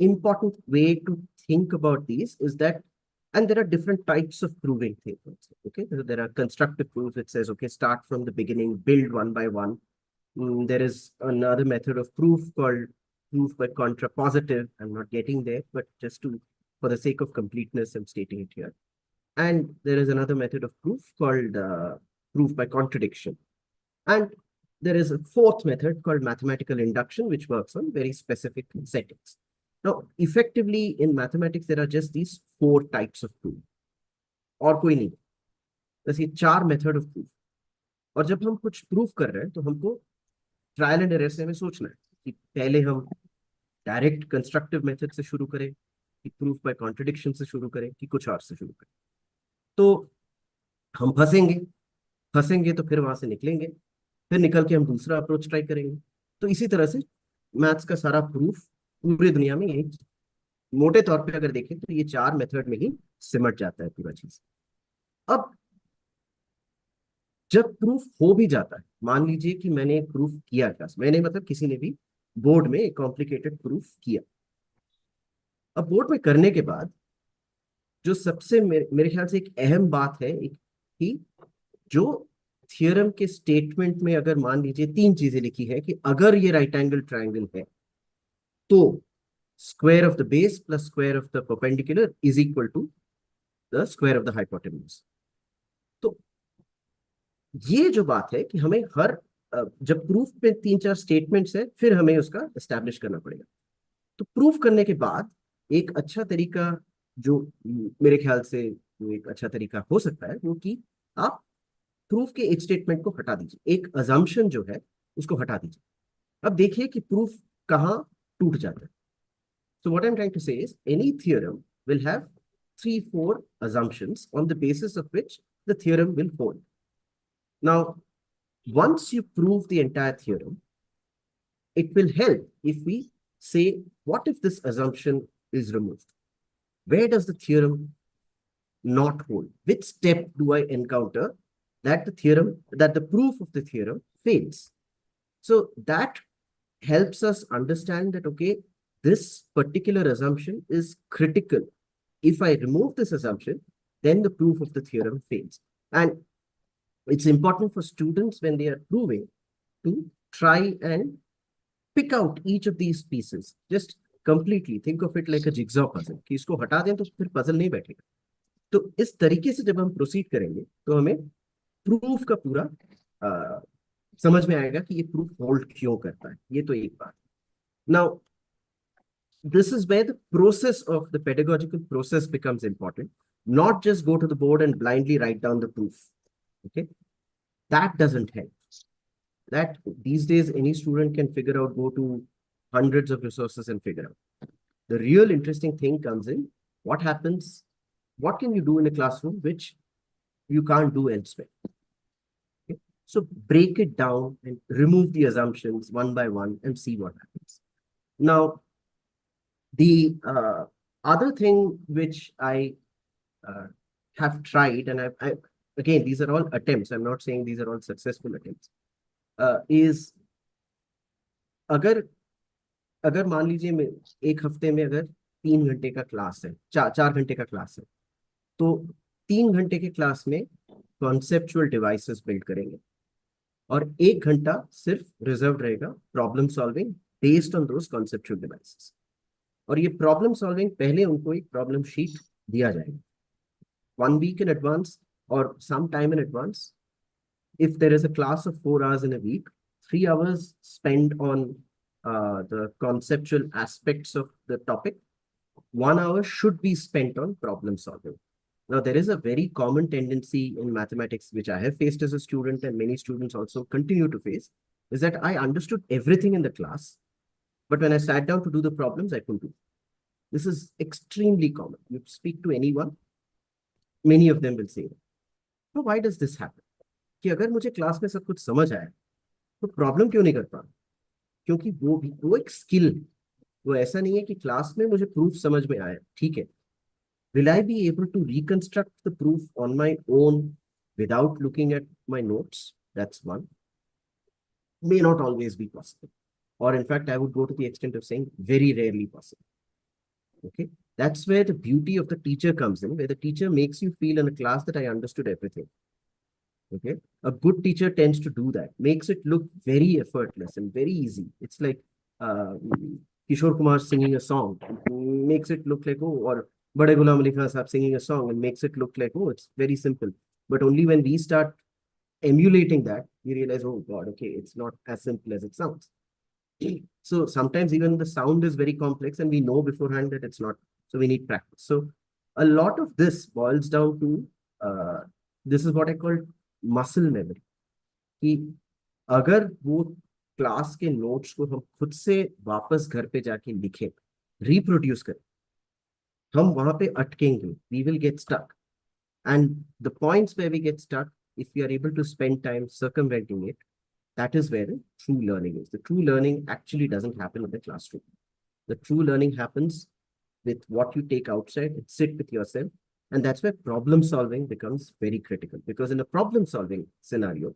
important way to think about these is that, and there are different types of proving things. Okay, there are constructive proofs. It says, okay, start from the beginning, build one by one. There is another method of proof called proof by contrapositive. I'm not getting there, but just to, for the sake of completeness, I'm stating it here. And there is another method of proof called proof by contradiction. And there is a fourth method called mathematical induction, which works on very specific settings. Now, effectively in mathematics, there are just these 4 types of proof. और कोई नहीं, बस ये 4 method of proof. और जब हम कुछ proof कर रहे हैं तो हमको ट्रायल एंड एरर से हमें सोचना है कि पहले हम डायरेक्ट कंस्ट्रक्टिव मेथड से शुरू करें, कि प्रूफ बाय कॉन्ट्रडिक्शन से शुरू करें, कि कुछ और से शुरू करें। तो हम फंसेंगे तो फिर वहां से निकलेंगे, फिर निकल के हम दूसरा अप्रोच ट्राई करेंगे। तो इसी तरह से मैथ्स का सारा प्रूफ पूरी दुनिया में यही, मोटे तौर पे अगर देखें तो ये 4 मेथड में ही सिमट जाता है पूरा चीज। अब जब प्रूफ हो भी जाता है, मान लीजिए कि मैंने एक प्रूफ किया क्लास, मैंने मतलब किसी ने भी बोर्ड में एक कॉम्प्लिकेटेड प्रूफ किया। अब बोर्ड में करने के बाद जो सबसे मेरे ख्याल से एक अहम बात है कि जो थियरम के स्टेटमेंट में अगर मान लीजिए 3 चीजें लिखी है कि अगर ये राइट एंगल ट्रायंगल है तो square of the base plus square of the perpendicular is equal to the square of the hypotenuse. तो ये जो बात है कि हमें हर जब प्रूफ में 3-4 स्टेटमेंट्स है, फिर हमें उसका एस्टैब्लिश करना पड़ेगा। तो प्रूफ करने के बाद एक अच्छा तरीका जो मेरे ख्याल से एक अच्छा तरीका हो सकता है वो कि आप प्रूफ के एक स्टेटमेंट को हटा दीजिए, एक अजम्पशन जो है उसको हटा दीजिए। अब देखिए कि प्रूफ कहाँ टूट जाता है। So what I'm trying to say is any theorem will have 3-4 assumptions on the basis of which the theorem will hold. Now, once you prove the entire theorem, it will help if we say, what if this assumption is removed? Where does the theorem not hold? Which step do I encounter that the proof of the theorem fails? So that helps us understand that, okay, this particular assumption is critical. If I remove this assumption, then the proof of the theorem fails. And it's important for students when they are proving to try and pick out each of these pieces. Just completely think of it like a jigsaw puzzle. कि इसको हटा दें तो फिर puzzle नहीं बैठेगा. तो इस तरीके से जब हम proceed करेंगे तो हमें proof का पूरा समझ में आएगा कि ये proof hold क्यों करता है. ये तो एक बात. Now, this is where the process of the pedagogical process becomes important. Not just go to the board and blindly write down the proof. Okay, that doesn't help. That these days any student can figure out, go to hundreds of resources and figure out. The real interesting thing comes in what happens, what can you do in a classroom which you can't do elsewhere. Okay? So break it down and remove the assumptions one by one and see what happens. Now, the other thing which I have tried, and I again, these are all attempts, I'm not saying these are all successful attempts, is अगर मान लीजिए एक हफ्ते में अगर 3 घंटे का class है, 4 घंटे का क्लास है, तो 3 घंटे के क्लास में कॉन्सेप्चुअल डिवाइसेस बिल्ड करेंगे और 1 घंटा सिर्फ रिजर्व रहेगा problem solving based on those conceptual devices. और ये प्रॉब्लम सॉल्विंग पहले उनको एक प्रॉब्लम शीट दिया जाएगा 1 week in advance or some time in advance. If there is a class of 4 hours in a week, 3 hours spent on the conceptual aspects of the topic, 1 hour should be spent on problem solving. Now, there is a very common tendency in mathematics, which I have faced as a student and many students also continue to face, is that I understood everything in the class, but when I sat down to do the problems, I couldn't do it. This is extremely common. You speak to anyone, many of them will say that. So why does this happen? कि अगर मुझे class में सब कुछ समझ आया तो problem क्यों नहीं कर पा रहा? क्योंकि वो एक स्किल, वो ऐसा नहीं है कि क्लास में मुझे प्रूफ समझ में आया, ठीक है. Will I be able to reconstruct the proof on my own without looking at my notes? That's one. May not always be possible. Or in fact, I would go to the extent of saying very rarely possible. Okay, that's where the beauty of the teacher comes in, where the teacher makes you feel in a class that I understood everything. Okay, a good teacher tends to do that, makes it look very effortless and very easy. It's like Kishore Kumar singing a song, makes it look like, oh, or Bade Ghulam Ali Khan Sahab singing a song and makes it look like, oh, it's very simple. But only when we start emulating that, we realize, oh God, okay, it's not as simple as it sounds. So sometimes even the sound is very complex and we know beforehand that it's not, so we need practice. So a lot of this boils down to, this is what I call muscle memory. कि अगर वो class के notes को हम खुद से वापस घर पे जाके लिखें, reproduce करें, हम वहां पे अटकेंगे, we will get stuck. And the points where we get stuck, if we are able to spend time circumventing it, that is where the true learning is. The true learning actually doesn't happen in the classroom. The true learning happens with what you take outside and sit with yourself. And that's where problem solving becomes very critical. Because in a problem solving scenario,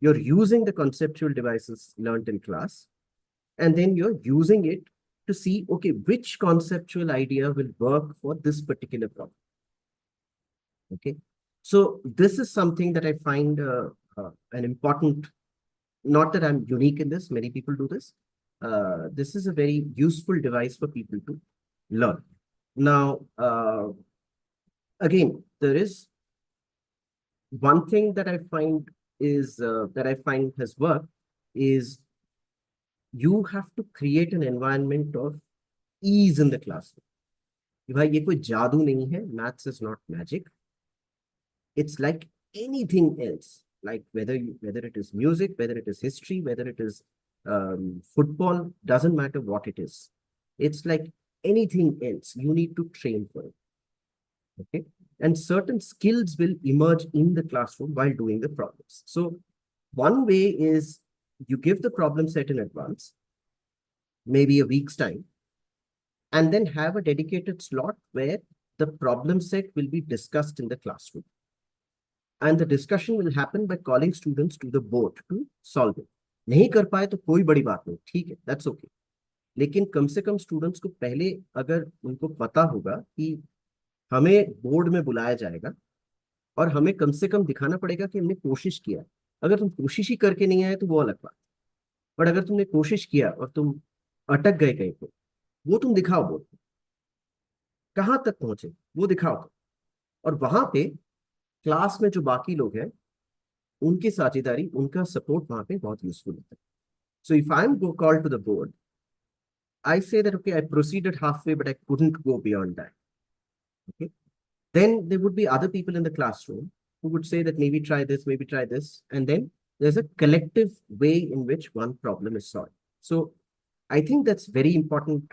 you're using the conceptual devices learned in class, and then you're using it to see, okay, which conceptual idea will work for this particular problem. Okay, so this is something that I find an important, not that I'm unique in this, many people do this. This is a very useful device for people to learn. Now, again, there is one thing that I find is has worked is you have to create an environment of ease in the classroom. भाई ये कोई जादू नहीं है, maths is not magic. It's like anything else, like whether it is music, whether it is history, whether it is football, doesn't matter what it is. It's like anything else. You need to train for it. Okay, and certain skills will emerge in the classroom while doing the problems. So one way is you give the problem set in advance, maybe a week's time, and then have a dedicated slot where the problem set will be discussed in the classroom. And the discussion will happen by calling students to the board to solve it. नहीं कर पाए तो कोई बड़ी बात नहीं, ठीक है, that's okay. लेकिन कम से कम स्टूडेंट्स को पहले अगर उनको पता होगा कि हमें बोर्ड में बुलाया जाएगा और हमें कम से कम दिखाना पड़ेगा कि हमने कोशिश किया। अगर तुम कोशिश ही करके नहीं आए तो वो अलग बात, बट अगर तुमने कोशिश किया और तुम अटक गए कहीं पे, वो तुम दिखाओ बोर्ड पे, कहाँ तक पहुंचे वो दिखाओ तुम। और वहां पे क्लास में जो बाकी लोग हैं उनकी साझेदारी, उनका सपोर्ट वहां पे बहुत यूजफुल होता है। So if I am go call to the board, I say that, okay, I proceeded halfway, but I couldn't go beyond that. Okay. Then there would be other people in the classroom who would say that maybe try this, maybe try this. And then there's a collective way in which one problem is solved. So I think that's very important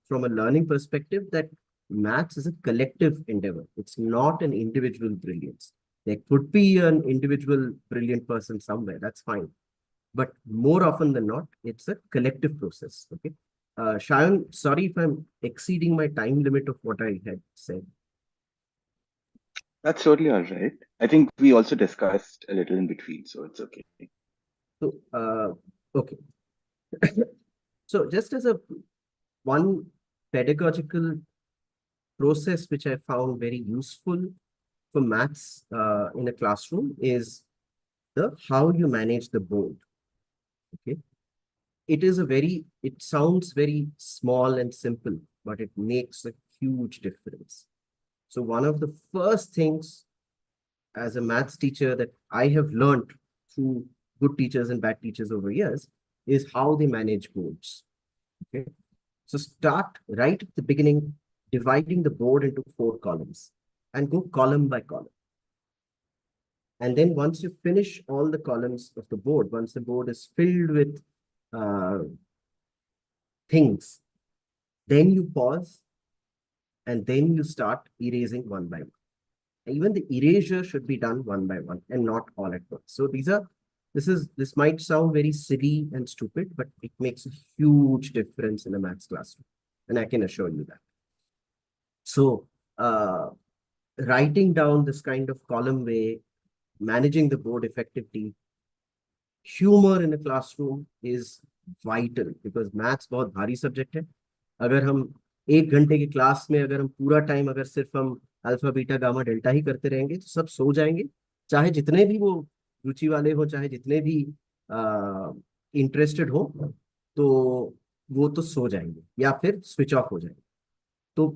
from a learning perspective, that maths is a collective endeavor. It's not an individual brilliance. There could be an individual brilliant person somewhere, that's fine. But more often than not, it's a collective process. Okay. Shayan, sorry if I'm exceeding my time limit of what I had said. That's totally all right. I think we also discussed a little in between, so it's okay. So, okay. So just as a one pedagogical process which I found very useful for maths in a classroom is the how you manage the board. Okay. It sounds very small and simple, but it makes a huge difference. So one of the first things as a maths teacher that I have learned through good teachers and bad teachers over years is how they manage boards. Okay. So start right at the beginning, dividing the board into 4 columns and go column by column. And then once you finish all the columns of the board, once the board is filled with things, then you pause and then you start erasing one by one. Even the erasure should be done one by one and not all at once. So this might sound very silly and stupid, but it makes a huge difference in a maths classroom, and I can assure you that. So writing down this kind of column way, managing the board effectively, humor in a classroom is vital, because maths बहुत भारी subject है. अगर हम 1 घंटे की class में अगर हम पूरा टाइम अगर सिर्फ हम अल्फा बीटा गामा डेल्टा ही करते रहेंगे तो सब सो जाएंगे, चाहे जितने भी वो रुचि वाले हो, चाहे जितने भी इंटरेस्टेड हो, तो वो तो सो जाएंगे या फिर स्विच ऑफ हो जाएंगे. तो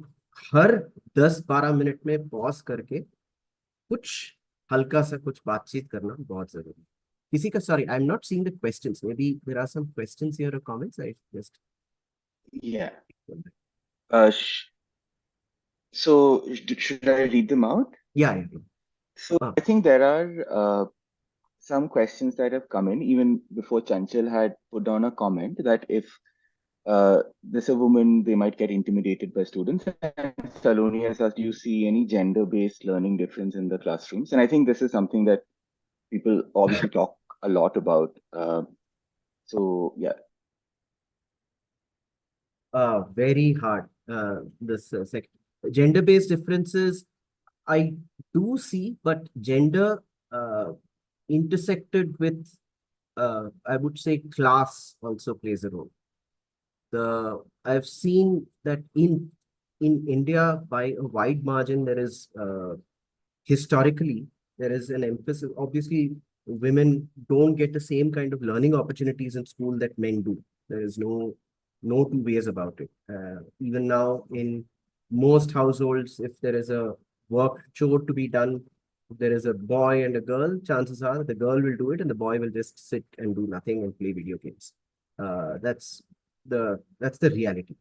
हर 10-12 मिनट में पॉज करके कुछ हल्का सा कुछ बातचीत करना बहुत जरूरी है. किसी का, sorry, I'm not seeing the questions. Maybe there are some questions here or comments. I just Yeah. So should I read them out? yeah. So I think there are some questions that have come in even before Chanchal had put down a comment that if there's a woman, they might get intimidated by students. And Saloni has asked, do you see any gender-based learning difference in the classrooms? And I think this is something that people obviously talk a lot about. So yeah. Very hard. This gender-based differences I do see, but gender intersected with I would say class also plays a role. I've seen that in India by a wide margin there is historically there is an emphasis. Obviously, women don't get the same kind of learning opportunities in school that men do. There is no two ways about it. Even now, in most households, if there is a work chore to be done, if there is a boy and a girl, chances are the girl will do it and the boy will just sit and do nothing and play video games. That's the reality.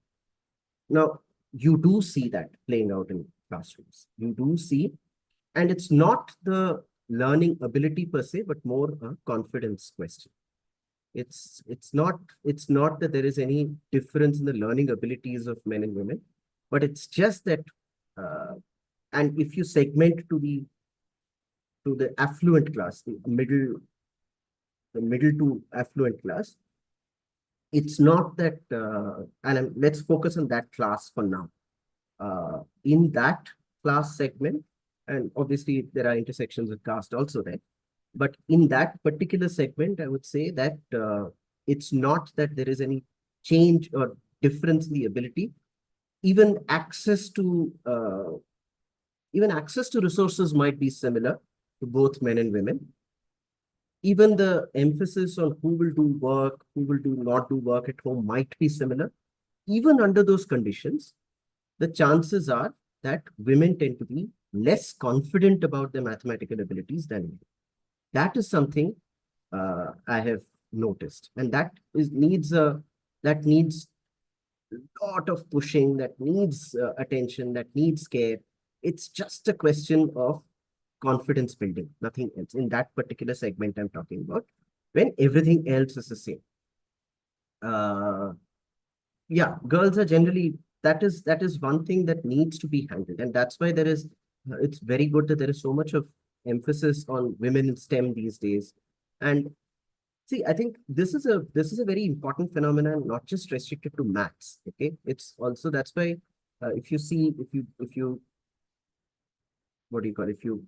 Now, you do see that playing out in classrooms. You do see, and it's not the learning ability per se, but more a confidence question. It's not that there is any difference in the learning abilities of men and women, but it's just that, and if you segment to the affluent class, the middle to affluent class, it's not that, let's focus on that class for now. In that class segment, and obviously there are intersections with caste also there, but in that particular segment, I would say that it's not that there is any change or difference in the ability. Even access to resources might be similar to both men and women. Even the emphasis on who will do work, who will not do work at home might be similar. Even under those conditions, the chances are that women tend to be less confident about their mathematical abilities than men. That is something I have noticed, and that needs a lot of pushing, that needs attention, that needs care. It's just a question of confidence building, nothing else. In that particular segment I'm talking about, when everything else is the same. Yeah, girls are generally, that is one thing that needs to be handled, and that's why it's very good that there is so much of emphasis on women in STEM these days. And see, I think this is a very important phenomenon, not just restricted to maths. Okay, it's also, that's why if you what do you call it? If you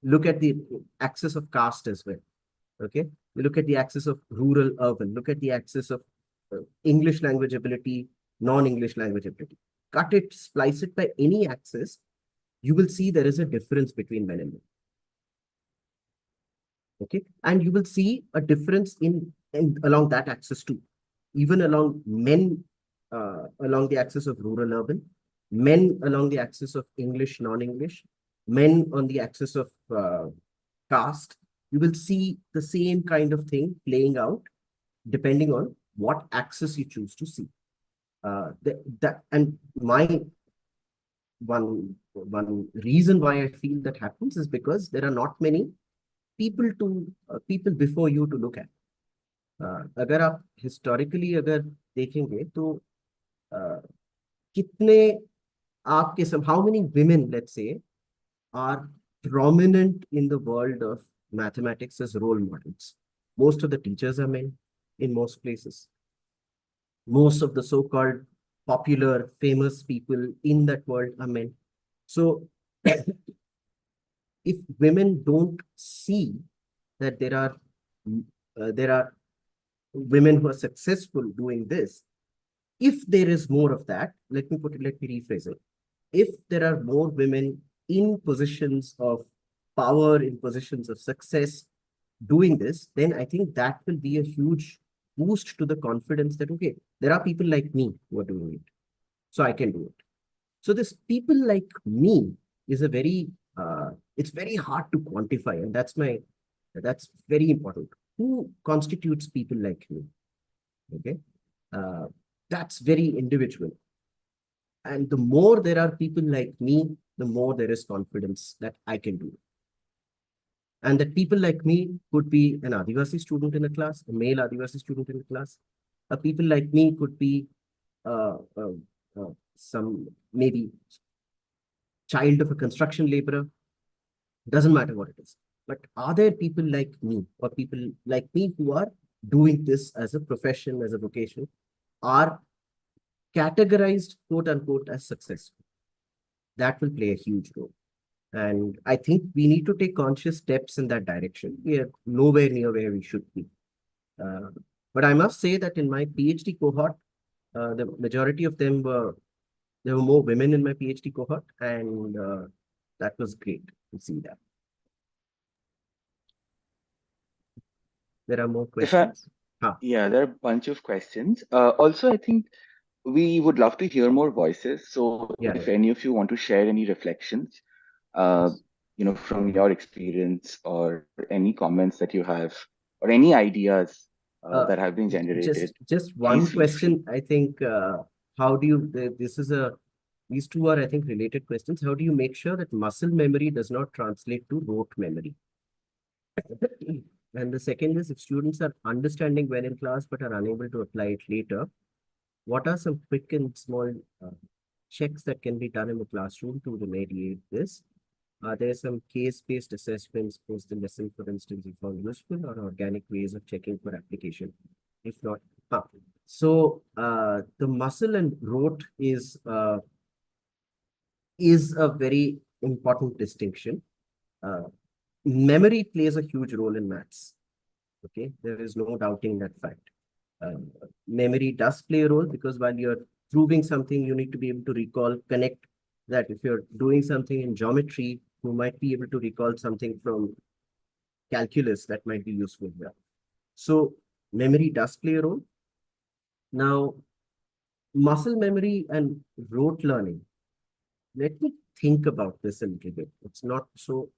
look at the axis of caste as well, okay, you look at the axis of rural urban, look at the axis of English language ability, non-English language ability, cut it, splice it by any axis, you will see there is a difference between men and women. Okay, and you will see a difference in along that axis too, even along men, along the axis of rural urban, men along the axis of English non-English, men on the axis of caste. You will see the same kind of thing playing out depending on what axis you choose to see. And my one reason why I feel that happens is because there are not many people before you to look at. अगर आप historically अगर देखेंगे तो कितने आपके सब, how many women, let's say, are prominent in the world of mathematics as role models? Most of the teachers are men in most places. Most of the so-called popular, famous people in that world are men. So if women don't see that there are women who are successful doing this, if there is more of that, let me rephrase it. If there are more women in positions of power, in positions of success doing this, then I think that will be a huge boost to the confidence that, okay, there are people like me who are doing it, so I can do it. So this people like me is a very, it's very hard to quantify, and that's very important. Who constitutes people like me? Okay, that's very individual. And the more there are people like me, the more there is confidence that I can do it. And that people like me could be an Adivasi student in a class, a male Adivasi student in a class. People like me could be some maybe child of a construction laborer. Doesn't matter what it is. But are there people like me or people like me who are doing this as a profession, as a vocation, are categorized, quote unquote, as successful? That will play a huge role. And I think we need to take conscious steps in that direction. We are nowhere near where we should be. But I must say that in my PhD cohort, the majority of them there were more women in my PhD cohort, and that was great to see that. There are more questions. Yeah, there are a bunch of questions. Also, I think we would love to hear more voices. So if any of you want to share any reflections, from your experience, or any comments that you have, or any ideas that have been generated. Just one question, I think, how do you, these two are, I think, related questions. How do you make sure that muscle memory does not translate to rote memory? And the second is, if students are understanding well in class but are unable to apply it later, what are some quick and small checks that can be done in the classroom to remediate this? Are there some case-based assessments post the lesson, for instance, you found useful, or organic ways of checking for application? If not, So the muscle and rote is a very important distinction. Memory plays a huge role in maths. Okay, there is no doubting that fact. Memory does play a role because while you're proving something, you need to be able to recall, connect that. If you're doing something in geometry, you might be able to recall something from calculus that might be useful here. So memory does play a role. Now, muscle memory and rote learning. Let me think about this a little bit. It's not so.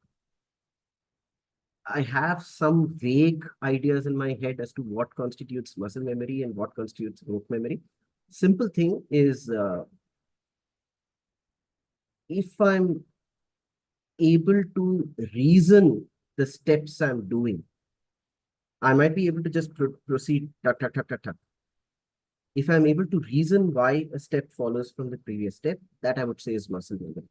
I have some vague ideas in my head as to what constitutes muscle memory and what constitutes rote memory. Simple thing is, if I'm able to reason the steps I'm doing, I might be able to just proceed. Tuck, tuck, tuck, tuck, tuck. If I'm able to reason why a step follows from the previous step, that I would say is muscle memory.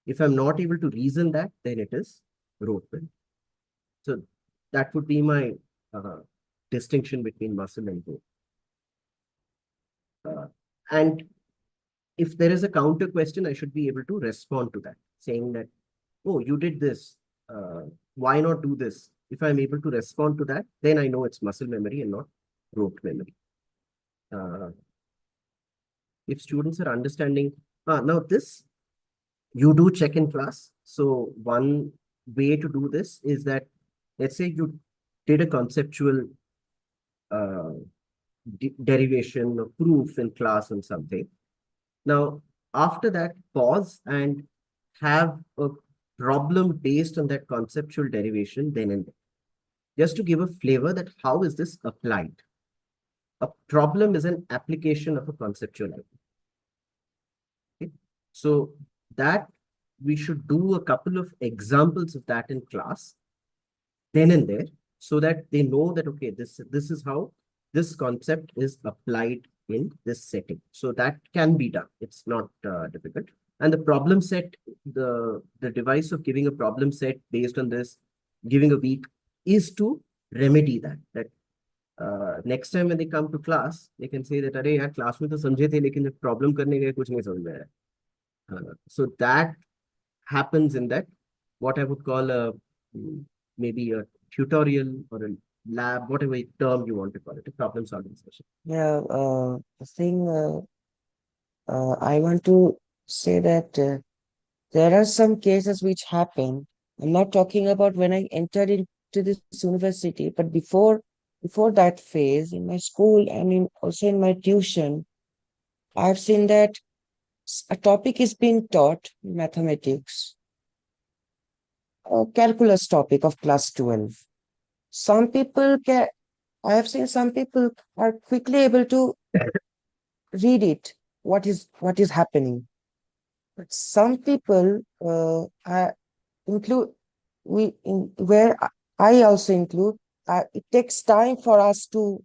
If I'm not able to reason that, then it is rote memory. So that would be my distinction between muscle and rote. And if there is a counter question, I should be able to respond to that, saying that, oh, you did this. Why not do this? If I'm able to respond to that, then I know it's muscle memory and not rote memory. If students are understanding, now this you do check in class. So one way to do this is that, let's say you did a conceptual derivation or proof in class on something. Now, after that, pause and have a problem based on that conceptual derivation then and there. Just to give a flavor that how is this applied? A problem is an application of a conceptual idea. Okay? So that we should do a couple of examples of that in class then and there, so that they know that, okay, this is how this concept is applied in this setting. So that can be done. It's not difficult. And the problem set, the device of giving a problem set based on this, giving a week, is to remedy that. That next time when they come to class, they can say that, "Arey yaar, class mein to samjhe the, lekin jab problem karne gaye, kuch nahi samajh mein aaya." So that happens in that, what I would call a maybe a tutorial or a lab, whatever term you want to call it, a problem solving session. Yeah, the thing I want to say that there are some cases which happen. I'm not talking about when I entered into this university, but before that phase in my school and also in my tuition, I've seen that a topic is being taught, mathematics, a calculus topic of class 12. Some people can, I have seen some people are quickly able to read it, what is happening. But some people include where I also include, it takes time for us to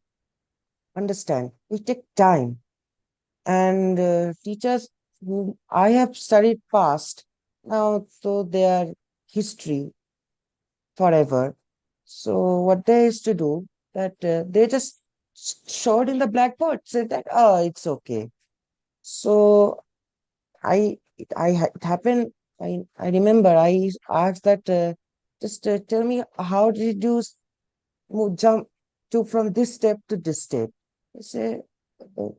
understand. We take time, and teachers who I have studied past now, so they are history forever. So what they used to do that they just showed in the blackboard, said that, oh, it's okay. So it happened. I remember I asked that just tell me, how did you jump from this step to this step? I say,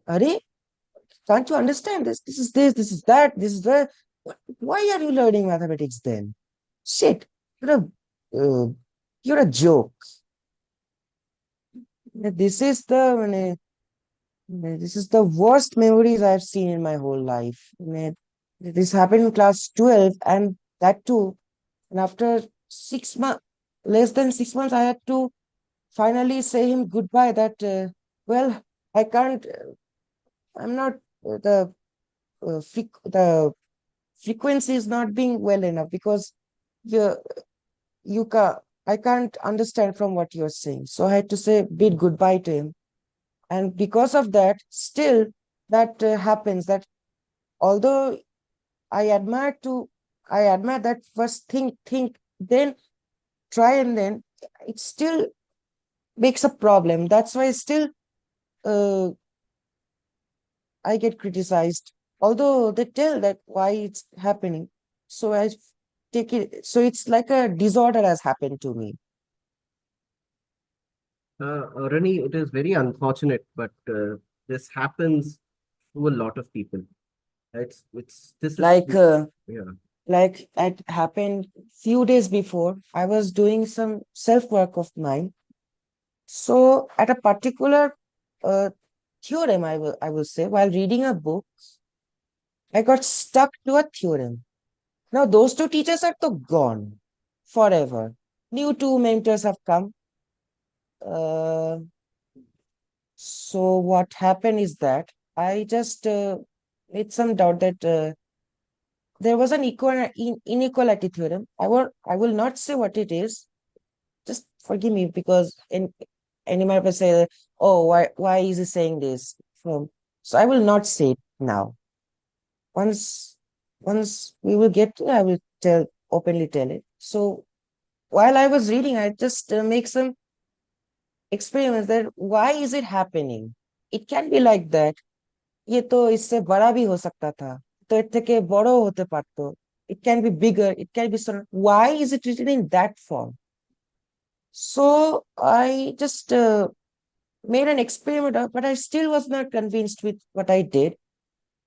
Are, can't you understand this? This is this, this is that, this is that. Why are you learning mathematics then? Shit, uh, you're a joke. This is the worst memories I've seen in my whole life. This happened in class 12, and that too. And after 6 months, less than 6 months, I had to finally say him goodbye. That well, I can't. I'm not the frequency is not being well enough because you you can I can't understand from what you're saying. So I had to say bid goodbye to him. And because of that, still that happens, that although I admire that first think, then try, and then it still makes a problem. That's why still uh, I get criticized, although they tell that why it's happening. So I take it, so it's like a disorder has happened to me. Rani, it is very unfortunate, but this happens to a lot of people. This is, Like, yeah. like it happened few days before. I was doing some self work of mine. So at a particular uh, theorem, I will say, while reading a book, I got stuck to a theorem. Now those two teachers are to gone forever. New two mentors have come. Uh, so what happened is that I just made some doubt that there was an inequality theorem. I will not say what it is. Just forgive me because any might say, oh, why is he saying this? So I will not say it now. Once once we will get to, I will openly tell it. So while I was reading, I just make some experiments that why is it happening? It can be like that. ये तो इससे बड़ा भी हो सकता था. तो এর থেকে বড় হতে পারতো. It can be bigger. It can be sort of, why is it written in that form? So I just made an experiment, but I still was not convinced with what I did.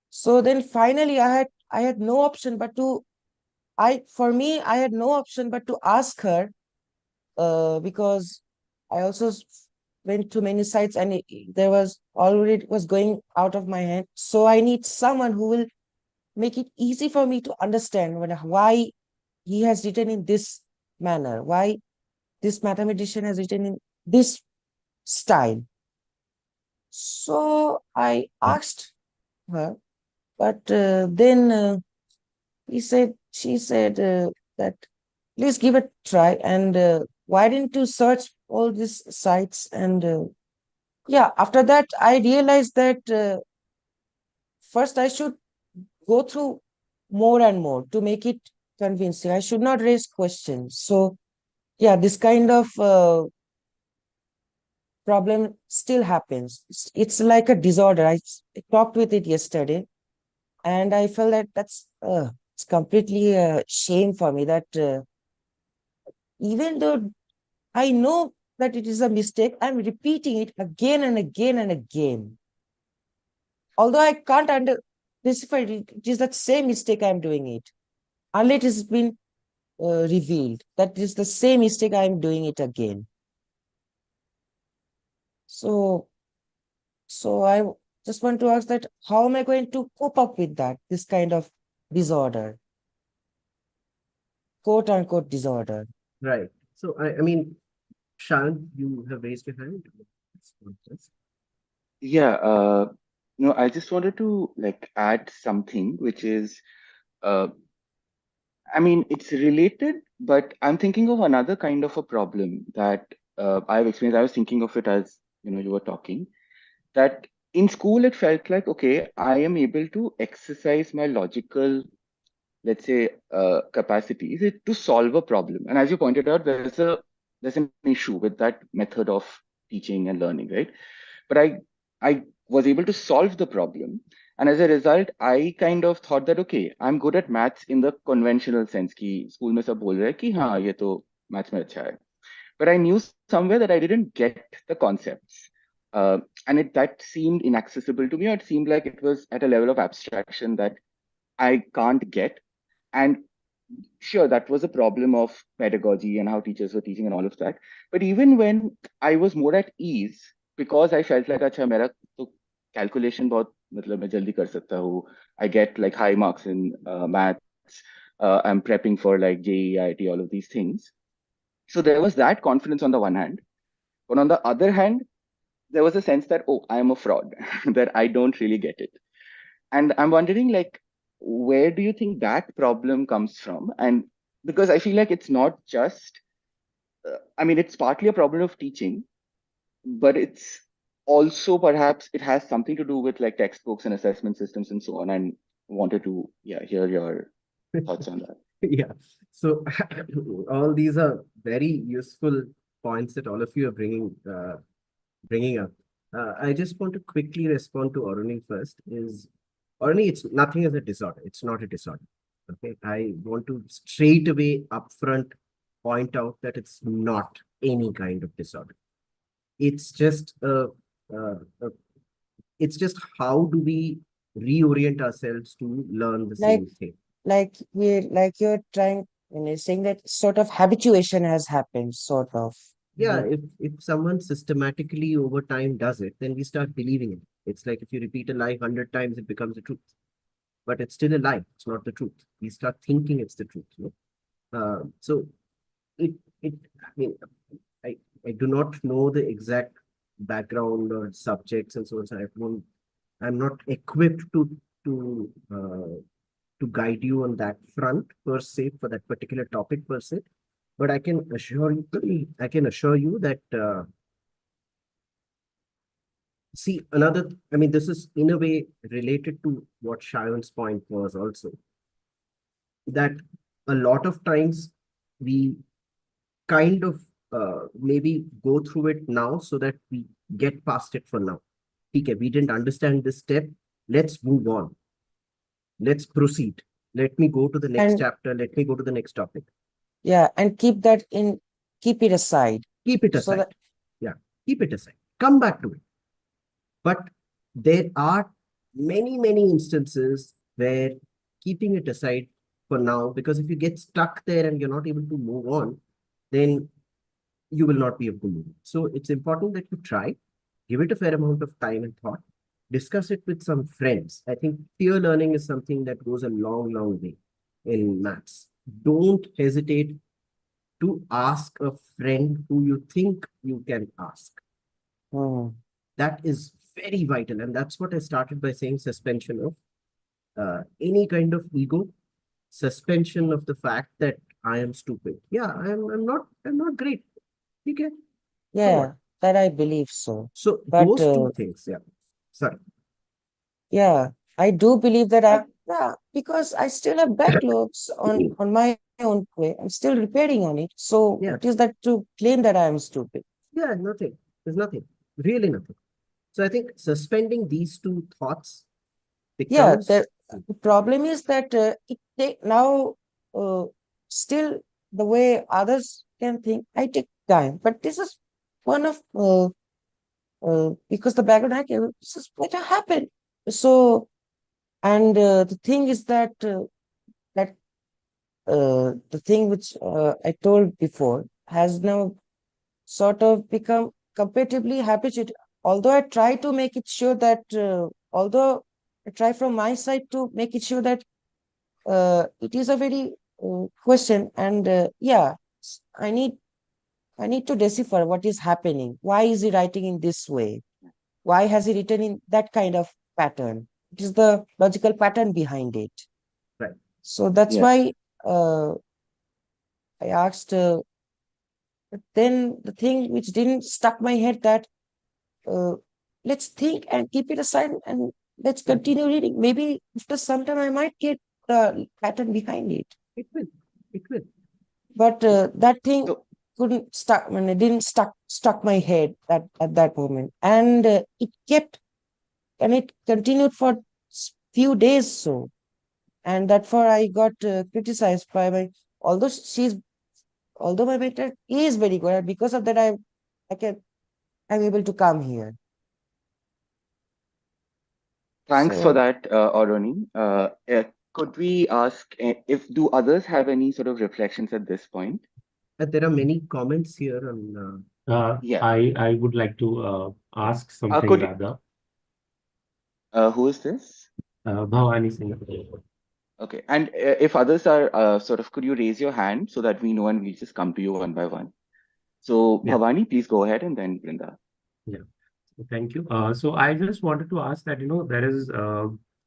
So then finally I had no option but to I had no option but to ask her, because I also went to many sites and there was already, it was going out of my hand. So I need someone who will make it easy for me to understand why he has written in this manner, why this mathematician has written in this style. So I asked her, but then she said that please give it a try. And why didn't you search all these sites? And yeah, after that, I realized that first I should go through more and more to make it convincing. I should not raise questions. So yeah, this kind of problem still happens. It's like a disorder. I talked with it yesterday, and I felt that it's completely a shame for me that even though I know that it is a mistake, I'm repeating it again and again and again. Although I can't specify it, it is that same mistake I'm doing it. Unless it has been revealed that it is the same mistake I'm doing it again. So I just want to ask that how am I going to cope up with that, this kind of disorder, quote unquote disorder? Right. So I mean, Shan, you have raised your hand. Yeah, no, I just wanted to like add something, which is, uh, I mean, it's related, but I'm thinking of another kind of a problem that I've experienced. I was thinking of it as, you were talking, that in school it felt like, okay, I am able to exercise my logical, let's say, capacities to solve a problem. And as you pointed out, there's an issue with that method of teaching and learning, right? But I was able to solve the problem, and as a result I kind of thought that, okay, I'm good at maths in the conventional sense कि school में सब बोल रहे हैं कि हाँ ये तो maths में अच्छा है. But I knew somewhere that I didn't get the concepts, and that seemed inaccessible to me, or it seemed like it was at a level of abstraction that I can't get. And sure, that was a problem of pedagogy and how teachers were teaching and all of that. But even when I was more at ease, because I felt like, अच्छा मेरा तो calculation बहुत मतलब मैं जल्दी कर सकता हूँ. I get like high marks in maths. I'm prepping for like JEE, IIT, all of these things. So there was that confidence on the one hand, but on the other hand, there was a sense that, oh, I am a fraud, that I don't really get it. And I'm wondering, like, where do you think that problem comes from? And because I feel like it's not just, I mean, it's partly a problem of teaching, but it's also perhaps it has something to do with like textbooks and assessment systems and so on. And wanted to, yeah, hear your thoughts on that. Yeah. So all these are very useful points that all of you are bringing up. I just want to quickly respond to Aruni first. Aruni, it's nothing as a disorder. It's not a disorder. Okay. I want to straight away upfront point out that it's not any kind of disorder. It's just a it's just how do we reorient ourselves to learn the Like, same thing. like you're trying, and you're saying that sort of habituation has happened, sort of. Yeah, if someone systematically over time does it, then we start believing it. It's like if you repeat a lie 100 times, it becomes a truth. But it's still a lie. It's not the truth. We start thinking it's the truth. So it I mean, I do not know the exact background or subjects and so on. So I'm not equipped to guide you on that front per se for that particular topic per se. But I can assure you, I can assure you that see another. I mean, this is in a way related to what Shayan's point was also, that a lot of times we kind of maybe go through it now so that we get past it for now. Okay, we didn't understand this step. Let's move on. Let's proceed. Let me go to the next And chapter. Let me go to the next topic. yeah, and keep it aside. Keep it So aside. that, Yeah, keep it aside. Come back to it. But there are many instances where keeping it aside for now, because if you get stuck there and you're not able to move on, then you will not be able to move. So it's important that you try, give it a fair amount of time and thought, discuss it with some friends. I think peer learning is something that goes a long way in maths. Don't hesitate to ask a friend who you think you can ask. That is very vital. And that's what I started by saying, suspension of any kind of ego, suspension of the fact that I am stupid. Yeah, I'm not great. Okay. So yeah, what? that I believe so. So But those two things, yeah. Sorry. yeah, I do believe that yeah, because I still have backlogs on my own way. I'm still repairing on it. So Yeah. what is that to claim that I am stupid? Yeah, nothing. There's nothing. Really nothing. So I think suspending these two thoughts Yeah, becomes the problem is that it take now still the way others can think, I take time. But this is one of because the background hacking, this is what happened. So, and the thing is that that the thing which I told before has now sort of become comparatively habituated. Although I try to make it sure that, although I try from my side to make it sure that it is a very question, and yeah, I need to decipher what is happening. Why is he writing in this way? Why has he written in that kind of pattern? It is the logical pattern behind it. right. So that's Yes. why I asked. But then the thing which didn't stuck my head that uh, let's think and keep it aside and let's continue reading. Maybe after some time I might get the pattern behind it. It will. It will. But that thing So, couldn't stuck. I mean, it didn't stuck my head at that moment, and it kept and it continued for few days so, and therefore I got criticized by my. Although she's although my mentor is very good, and because of that I'm able to come here. thanks for So that, Aruni. Could we ask if do others have any sort of reflections at this point? There are many comments here on. Yeah. I would like to ask something Could rather. who is this? Bhavani Singh. Okay. And if others are sort of, could you raise your hand so that we know and we'll just come to you one by one. So Yeah. Bhavani, please go ahead and then Brinda. Yeah. Thank you. So I just wanted to ask that, there is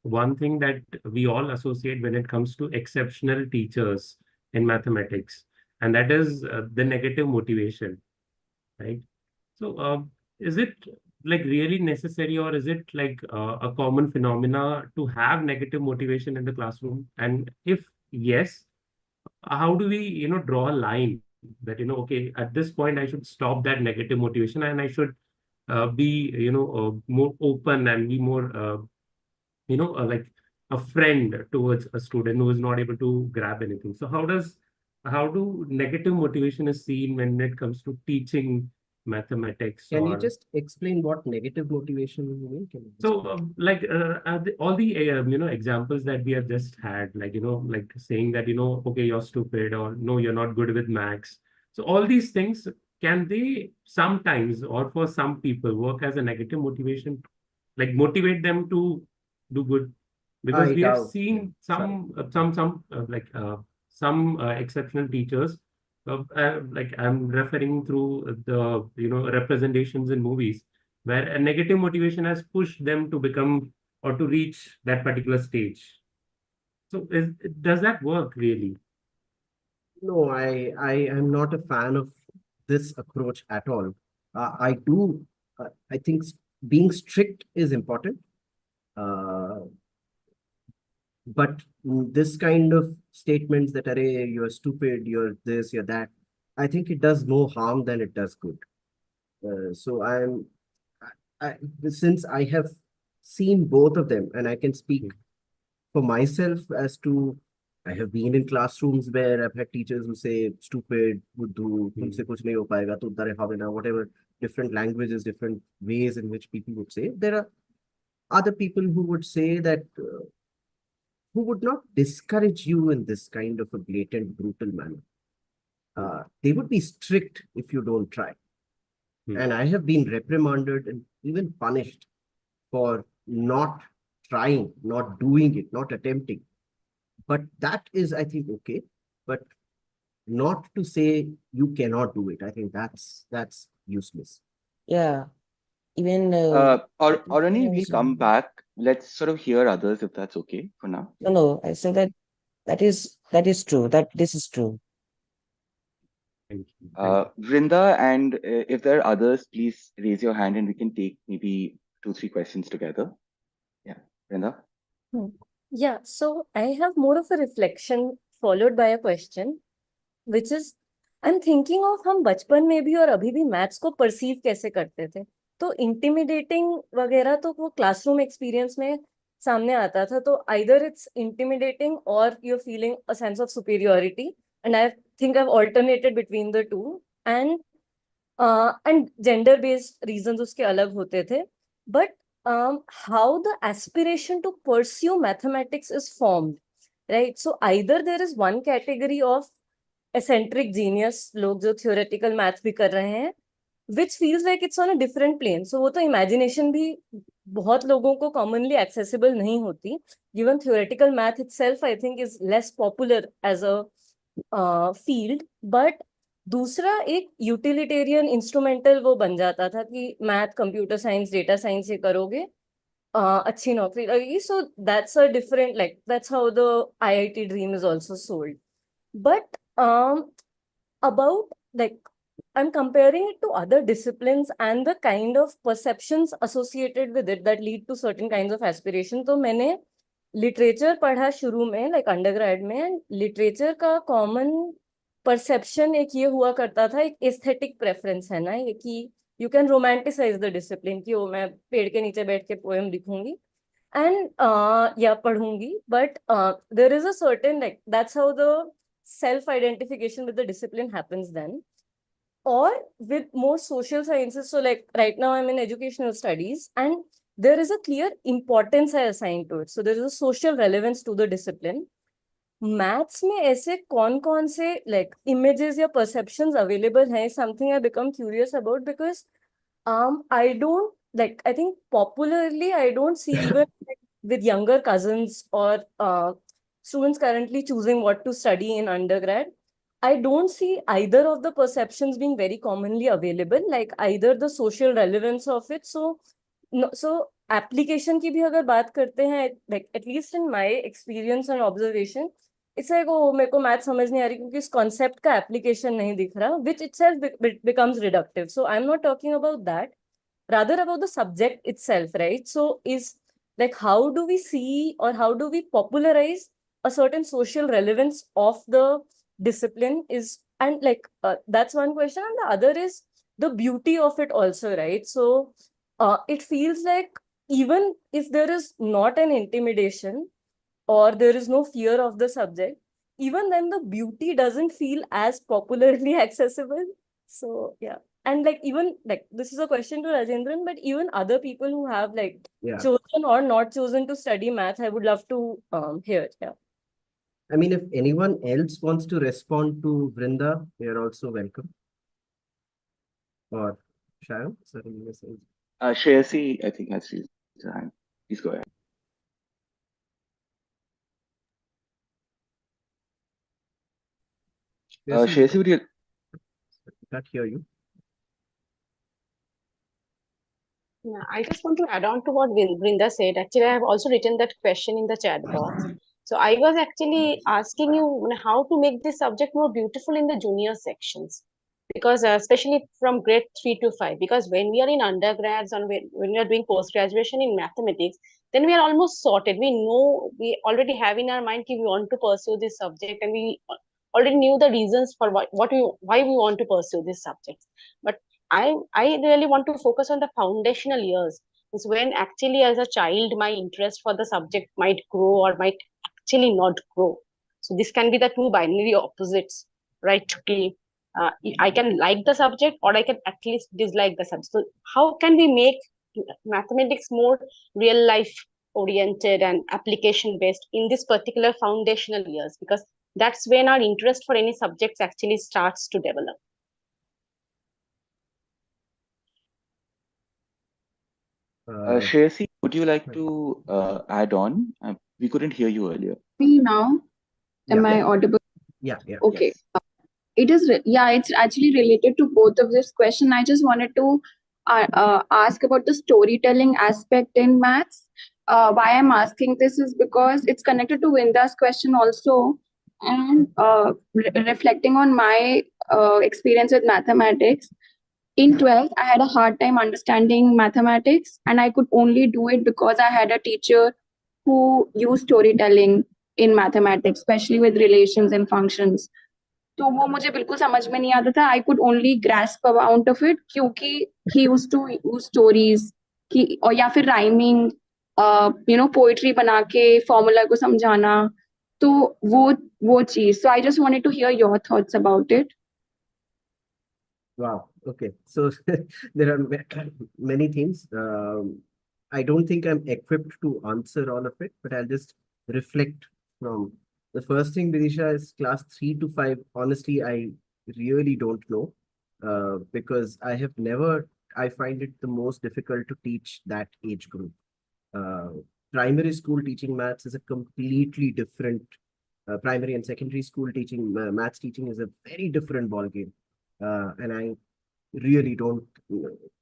one thing that we all associate when it comes to exceptional teachers in mathematics, and that is the negative motivation, right? So is it like really necessary, or is it like a common phenomena to have negative motivation in the classroom? And if yes, how do we, draw a line that, okay, at this point I should stop that negative motivation and I should be more open and be more like a friend towards a student who is not able to grab anything. So how do negative motivation is seen when it comes to teaching mathematics? Can you or just explain what negative motivation you mean? Can you So, explain? all the examples that we have just had, like like saying that okay, you're stupid, or no, you're not good with maths. So all these things, can they sometimes, or for some people, work as a negative motivation, like motivate them to do good? Because I we have doubt. seen Sorry. some exceptional teachers. Like I'm referring through the representations in movies where a negative motivation has pushed them to become or to reach that particular stage. So does that work really? No, I am not a fan of this approach at all. I do, I think being strict is important. Uh, but this kind of statements that, Array, you're stupid, you're this, you're that, I think it does more harm than it does good. So since I have seen both of them, and I can speak for myself as to, I have been in classrooms where I've had teachers who say stupid, buddhu, tumse kuch nahi ho payega, to uddare habe na, whatever, different languages, different ways in which people would say. There are other people who would say that, who would not discourage you in this kind of a blatant, brutal manner. They would be strict if you don't try. And I have been reprimanded and even punished for not trying, not doing it, not attempting. But that is, I think, okay. But not to say you cannot do it. I think that's useless. Yeah. Even Arani, we'll also- come back. Let's sort of hear others if that's okay for now. No, I said that is true. That this is true. Thank you. Thank you. Vrinda, and if there are others, please raise your hand and we can take maybe 2-3 questions together. Yeah, Vrinda. Yeah, so I have more of a reflection followed by a question, which is I'm thinking of हम बचपन में भी और अभी भी maths को perceive कैसे करते थे. तो इंटिमिडेटिंग वगैरह तो वो क्लासरूम एक्सपीरियंस में सामने आता था. तो either it's intimidating or you're feeling a sense of superiority, and I think I've alternated between the two. And gender based reasons उसके अलग होते थे. But how the aspiration to pursue mathematics is formed, right? So either there is one category of eccentric genius, लोग जो theoretical math भी कर रहे हैं, which feels like it's on a different plane. So वो तो imagination भी बहुत लोगों को commonly accessible नहीं होती. Given theoretical math itself, I think, is less popular as a field. But दूसरा एक यूटिलिटेरियन इंस्ट्रूमेंटल वो बन जाता था कि math, computer science, data science ये करोगे, अच्छी नौकरी लगेगी. So that's a different, like that's how the IIT dream is also sold. But about, like, I'm comparing it to other disciplines and the kind of perceptions associated with it that lead to certain kinds of aspiration. तो मैंने literature पढ़ा शुरू में, like undergrad में, and literature का common perception एक ये हुआ करता था, एक एस्थेटिक प्रेफरेंस है ना ये, कि you can romanticise the discipline, कि वो मैं पेड़ के नीचे बैठ के पोएम लिखूंगी एंड या पढ़ूंगी. But there is a certain, like that's how the self identification with the discipline happens then. Or with more social sciences, so like right now I'm in educational studies and there is a clear importance I assign to it, so there is a social relevance to the discipline. Maths में ऐसे कौन से like images या perceptions available हैं, something I become curious about, because I don't, like, I think popularly I don't see even with younger cousins or students currently choosing what to study in undergrad, I don't see either of the perceptions being very commonly available, like either the social relevance of it. So application की भी अगर बात करते हैं, like at least in my experience and observation, it's like, oh, मेरे को math समझ नहीं आ रही क्योंकि इस concept का application नहीं दिख रहा, which itself becomes reductive. So I'm not talking about that, rather about the subject itself, right? So is like, how do we see or how do we popularize a certain social relevance of the discipline is, and like that's one question. And the other is the beauty of it also, right? So it feels like even if there is not an intimidation or there is no fear of the subject, even then the beauty doesn't feel as popularly accessible. So yeah. And like even like this is a question to Rajendran, but even other people who have like chosen or not chosen to study math, I would love to hear. Yeah. I mean, if anyone else wants to respond to Vrinda, they are also welcome. Or Sharon, sorry, you were saying. Shreyasi, I think, has raised her hand. Please go ahead. Shreyasi, would you? I can't hear you. Yeah, I just want to add on to what Brinda said. Actually, I have also written that question in the chat box. So I was actually asking you how to make this subject more beautiful in the junior sections, because especially from grade 3 to 5, because when we are in undergrads and when we are doing post graduation in mathematics, then we are almost sorted. We know, we already have in our mind that we want to pursue this subject, and we already knew the reasons for why we want to pursue this subject. But I really want to focus on the foundational years. It's when actually as a child my interest for the subject might grow or might actually not grow. So this can be the two binary opposites, right? Okay, I can like the subject or I can at least dislike the subject. So how can we make mathematics more real life oriented and application based in this particular foundational years? Because that's when our interest for any subjects actually starts to develop. Shreyasi, would you like to add on? We couldn't hear you earlier. Me now? Am I audible? Yeah. Okay. Yes. It is, it's actually related to both of this question. I just wanted to ask about the storytelling aspect in maths. Why I'm asking this is because it's connected to Vinda's question also, and reflecting on my experience with mathematics. In 12th, I had a hard time understanding mathematics, and I could only do it because I had a teacher who used storytelling in mathematics, especially with relations and functions. तो वो मुझे बिल्कुल समझ में नहीं आता था. I could only grasp amount of it क्योंकि he used to use stories कि और या फिर rhyming, poetry बना के formula को समझाना. तो वो चीज. So I just wanted to hear your thoughts about it. Wow. Okay. So there are many things. I don't think I'm equipped to answer all of it, but I'll just reflect from the first thing, Vidisha, is class 3 to 5. Honestly, I really don't know because I find it the most difficult to teach that age group. Primary school teaching maths is a completely different, primary and secondary school teaching, maths teaching is a very different ballgame. And I really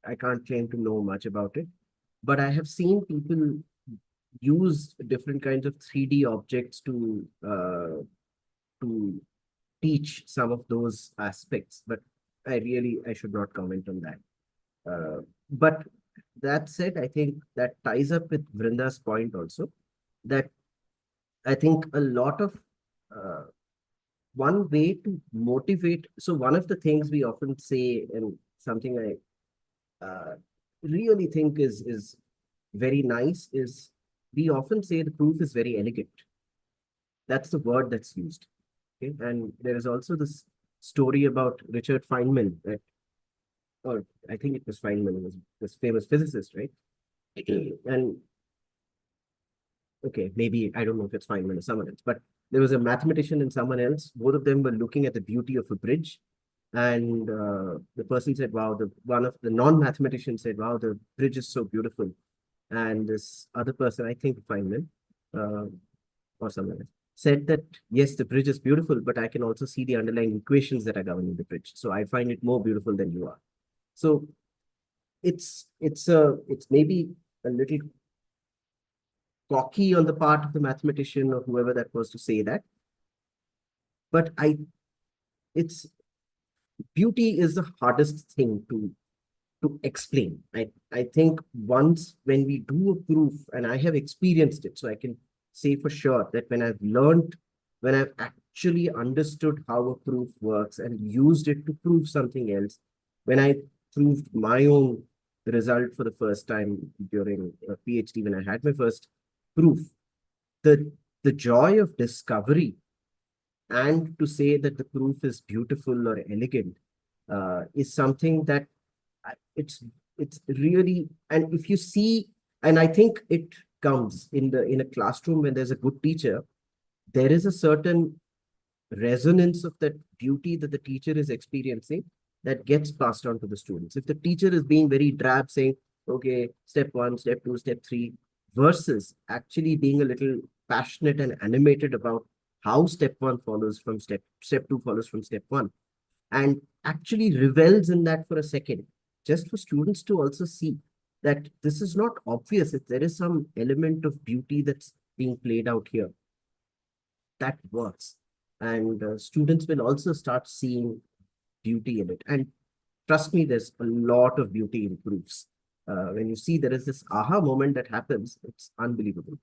I can't claim to know much about it, but I have seen people use different kinds of 3D objects to teach some of those aspects, but I should not comment on that. But that said, I think that ties up with Vrinda's point also, that I think a lot of one way to motivate. So one of the things we often say, and something I really think is very nice, is we often say the proof is very elegant. That's the word that's used. Okay? And there is also this story about Richard Feynman, that, or I think it was Feynman, was this famous physicist, right? And okay, maybe I don't know if it's Feynman or someone else, but there was a mathematician and someone else. Both of them were looking at the beauty of a bridge, and the person said, "Wow." One of the non-mathematicians said, "Wow, the bridge is so beautiful," and this other person, I think Feynman or someone else, said that yes, the bridge is beautiful, but I can also see the underlying equations that are governing the bridge, so I find it more beautiful than you are. So it's maybe a little cocky on the part of the mathematician or whoever that was to say that, but it's beauty is the hardest thing to explain. I think once when we do a proof, and I have experienced it, so I can say for sure that when I've actually understood how a proof works and used it to prove something else, when I proved my own result for the first time during a PhD when I had my first proof. The joy of discovery and to say that the proof is beautiful or elegant is something that it's really, and if you see, and I think it comes in a classroom when there's a good teacher, there is a certain resonance of that beauty that the teacher is experiencing that gets passed on to the students. If the teacher is being very drab, saying, okay, step 1, step 2, step 3, versus actually being a little passionate and animated about how step 1 follows from step 2 follows from step 1, and actually revels in that for a second, just for students to also see that this is not obvious, if there is some element of beauty that's being played out here, that works. And students will also start seeing beauty in it. And trust me, there's a lot of beauty in proofs. When you see there is this aha moment that happens, it's unbelievable.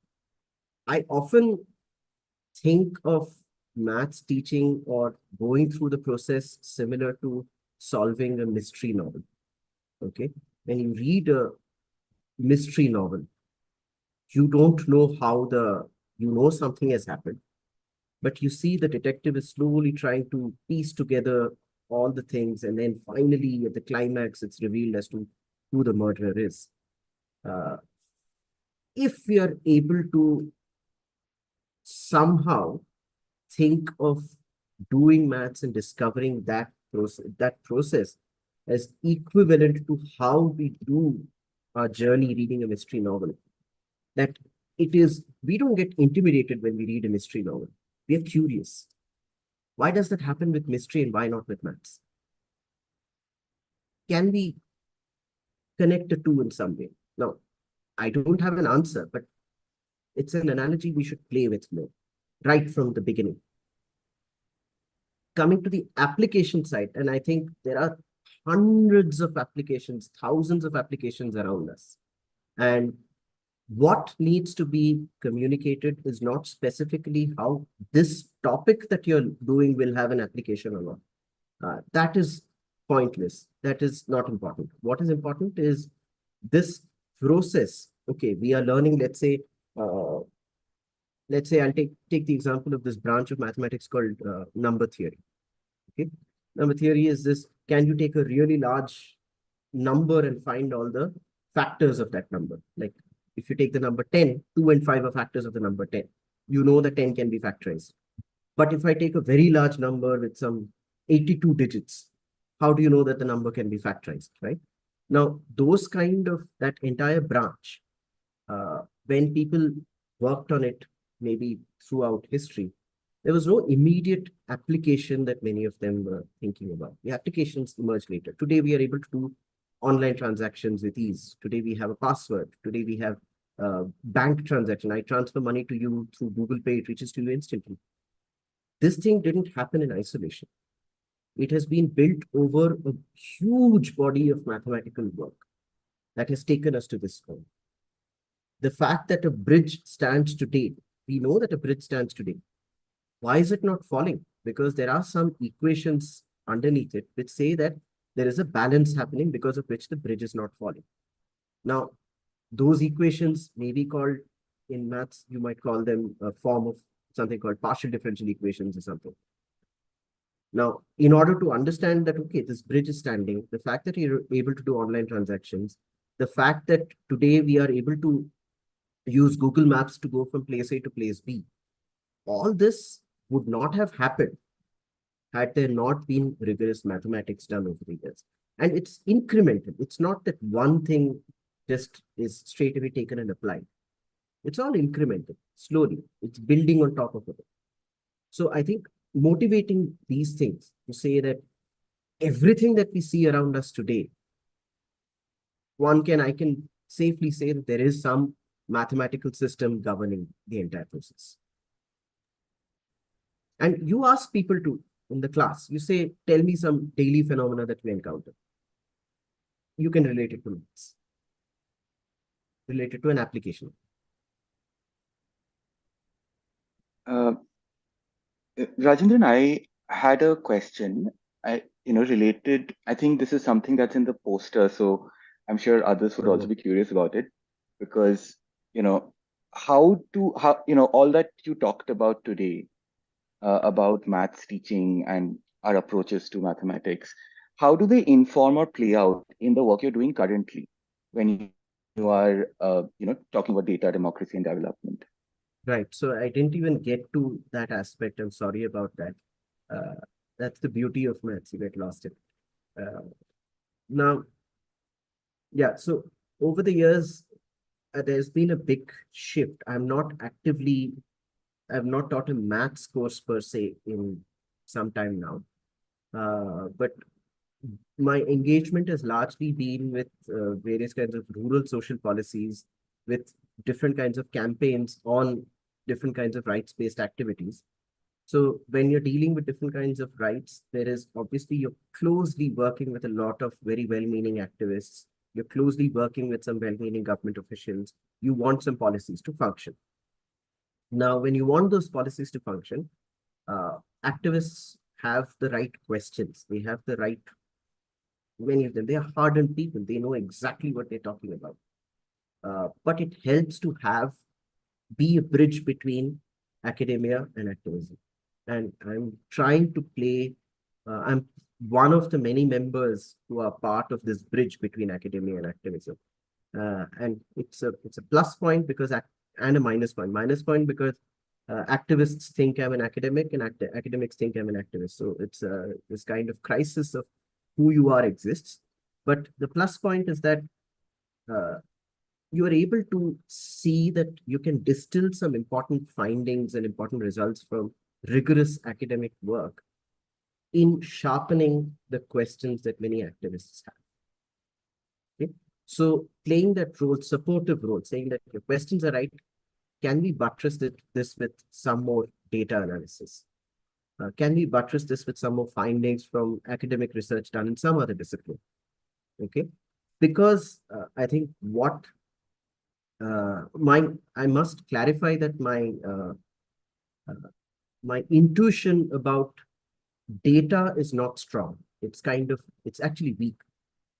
I often think of maths teaching or going through the process similar to solving a mystery novel. Okay, when you read a mystery novel, you don't know how something has happened, but you see the detective is slowly trying to piece together all the things, and then finally at the climax it's revealed as to who the murderer is. If we are able to somehow think of doing maths and discovering that process as equivalent to how we do our journey reading a mystery novel, that we don't get intimidated when we read a mystery novel. We are curious. Why does that happen with mystery and why not with maths? Can we connect the two in some way? Now, I don't have an answer, but it's an analogy we should play with more, right from the beginning. Coming to the application side, and I think there are hundreds of applications, thousands of applications around us. And what needs to be communicated is not specifically how this topic that you're doing will have an application or not. That is pointless. That is not important. What is important is this process. Okay, we are learning, let's say I'll take the example of this branch of mathematics called number theory. Okay, number theory is this: can you take a really large number and find all the factors of that number? Like if you take the number 10, 2 and 5 are factors of the number 10. You know that 10 can be factorized. But if I take a very large number with some 82 digits, how do you know that the number can be factorized, right? Now, those kind of, that entire branch, when people worked on it, maybe throughout history, there was no immediate application that many of them were thinking about. The applications emerged later. Today, we are able to do online transactions with ease. Today, we have a password. Today, we have bank transaction. I transfer money to you through Google Pay, it reaches to you instantly. This thing didn't happen in isolation. It has been built over a huge body of mathematical work that has taken us to this point. The fact that a bridge stands today, we know that a bridge stands today. Why is it not falling? Because there are some equations underneath it which say that there is a balance happening because of which the bridge is not falling. Now, those equations may be called, in maths, you might call them a form of something called partial differential equations or something. Now, in order to understand that, okay, this bridge is standing, the fact that you're able to do online transactions, the fact that today we are able to use Google Maps to go from place A to place B, all this would not have happened had there not been rigorous mathematics done over the years. And it's incremental. It's not that one thing just is straight away taken and applied. It's all incremental, slowly. It's building on top of it. So I think motivating these things to say that everything that we see around us today, I can safely say that there is some mathematical system governing the entire process. And you ask people to, in the class, you say, tell me some daily phenomena that we encounter. You can relate it to maths, relate it to an application. Rajendran, I had a question. related, I think this is something that's in the poster, so I'm sure others would also be curious about it, because, all that you talked about today, about maths teaching and our approaches to mathematics, how do they inform or play out in the work you're doing currently when you are, talking about data, democracy, and development? Right. So I didn't even get to that aspect. I'm sorry about that. That's the beauty of maths. You get lost in it. Now, yeah. So over the years, there's been a big shift. I've not taught a maths course per se in some time now. But my engagement has largely been with various kinds of rural social policies, with different kinds of campaigns on different kinds of rights-based activities. So when you're dealing with different kinds of rights, there is obviously you're closely working with a lot of very well-meaning activists. You're closely working with some well-meaning government officials. You want some policies to function. Now, when you want those policies to function, activists have the right questions. They have the right, many of them, they are hardened people. They know exactly what they're talking about. But it helps to be a bridge between academia and activism. And I'm trying to I'm one of the many members who are part of this bridge between academia and activism. And it's a plus point and a minus point. Minus point because activists think I'm an academic and academics think I'm an activist. So it's this kind of crisis of who you are exists. But the plus point is that you are able to see that you can distill some important findings and important results from rigorous academic work in sharpening the questions that many activists have. Okay? So playing that role, supportive role, saying that your questions are right, can we buttress this with some more data analysis? Can we buttress this with some more findings from academic research done in some other discipline? Okay, because I think I must clarify that my intuition about data is not strong. It's actually weak.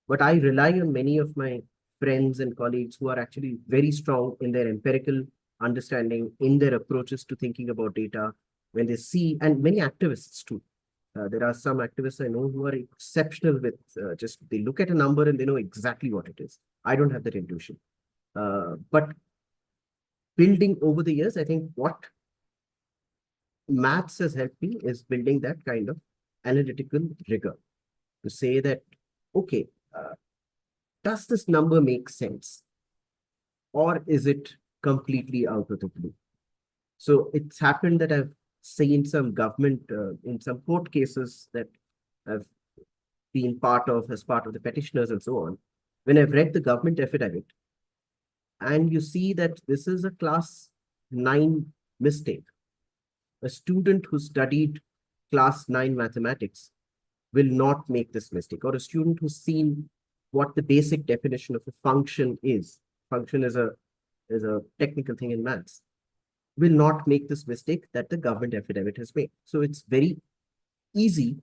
But I rely on many of my friends and colleagues who are actually very strong in their empirical understanding, in their approaches to thinking about data, when they see, and many activists too. There are some activists I know who are exceptional with they look at a number and they know exactly what it is. I don't have that intuition. But building over the years, I think what maths has helped me is building that kind of analytical rigor to say that, okay, does this number make sense? Or is it completely out of the blue? So it's happened that I've seen some government, in some court cases that I've been as part of the petitioners and so on, when I've read the government affidavit, and you see that this is a class 9 mistake. A student who studied class 9 mathematics will not make this mistake, or a student who's seen what the basic definition of a function is. Function is a technical thing in maths, will not make this mistake that the government affidavit has made. So it's very easy.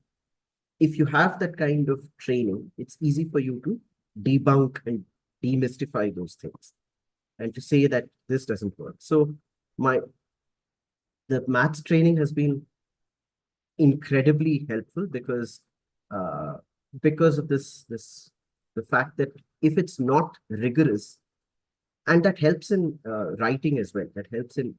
If you have that kind of training, it's easy for you to debunk and demystify those things and to say that this doesn't work. So the maths training has been incredibly helpful because of the fact that if it's not rigorous, and that helps in writing as well, that helps in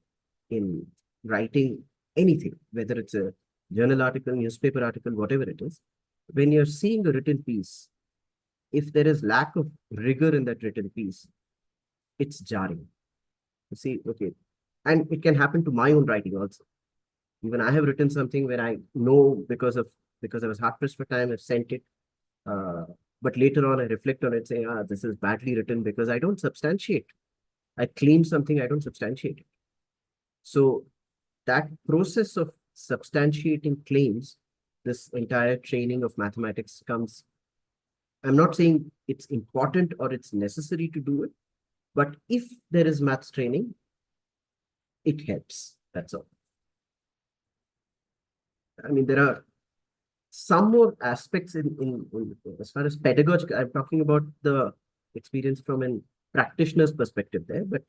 writing anything, whether it's a journal article, newspaper article, whatever it is, when you're seeing a written piece, if there is lack of rigor in that written piece, it's jarring. You see, okay, and it can happen to my own writing also. Even I have written something where I know because I was hard pressed for time, I've sent it. But later on, I reflect on it, saying, this is badly written because I don't substantiate. I claim something, I don't substantiate it. So that process of substantiating claims, this entire training of mathematics comes. I'm not saying it's important or it's necessary to do it, but if there is maths training, it helps. That's all. I mean, there are some more aspects in as far as pedagogical, I'm talking about the experience from a practitioner's perspective there, but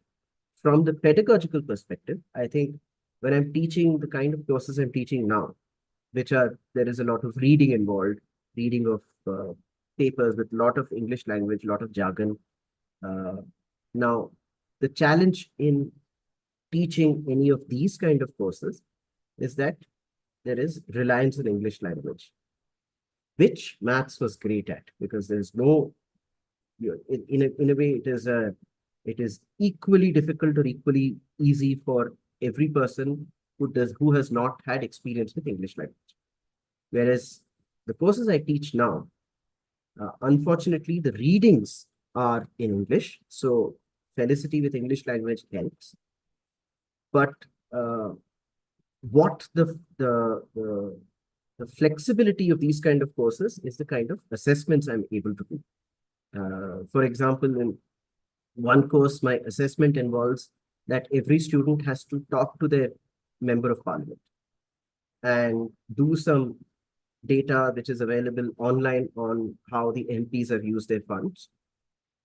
from the pedagogical perspective, I think when I'm teaching the kind of courses I'm teaching now, there is a lot of reading involved, reading of papers with a lot of English language, a lot of jargon. Now, the challenge in teaching any of these kind of courses is that there is reliance on English language, which maths was great at, because there's no, in a way, it is equally difficult or equally easy for every person who has not had experience with English language. Whereas the courses I teach now, unfortunately, the readings are in English, so felicity with English language helps. But what the flexibility of these kind of courses is the kind of assessments I'm able to do. For example, in one course, my assessment involves that every student has to talk to their member of parliament and do some data which is available online on how the MPs have used their funds.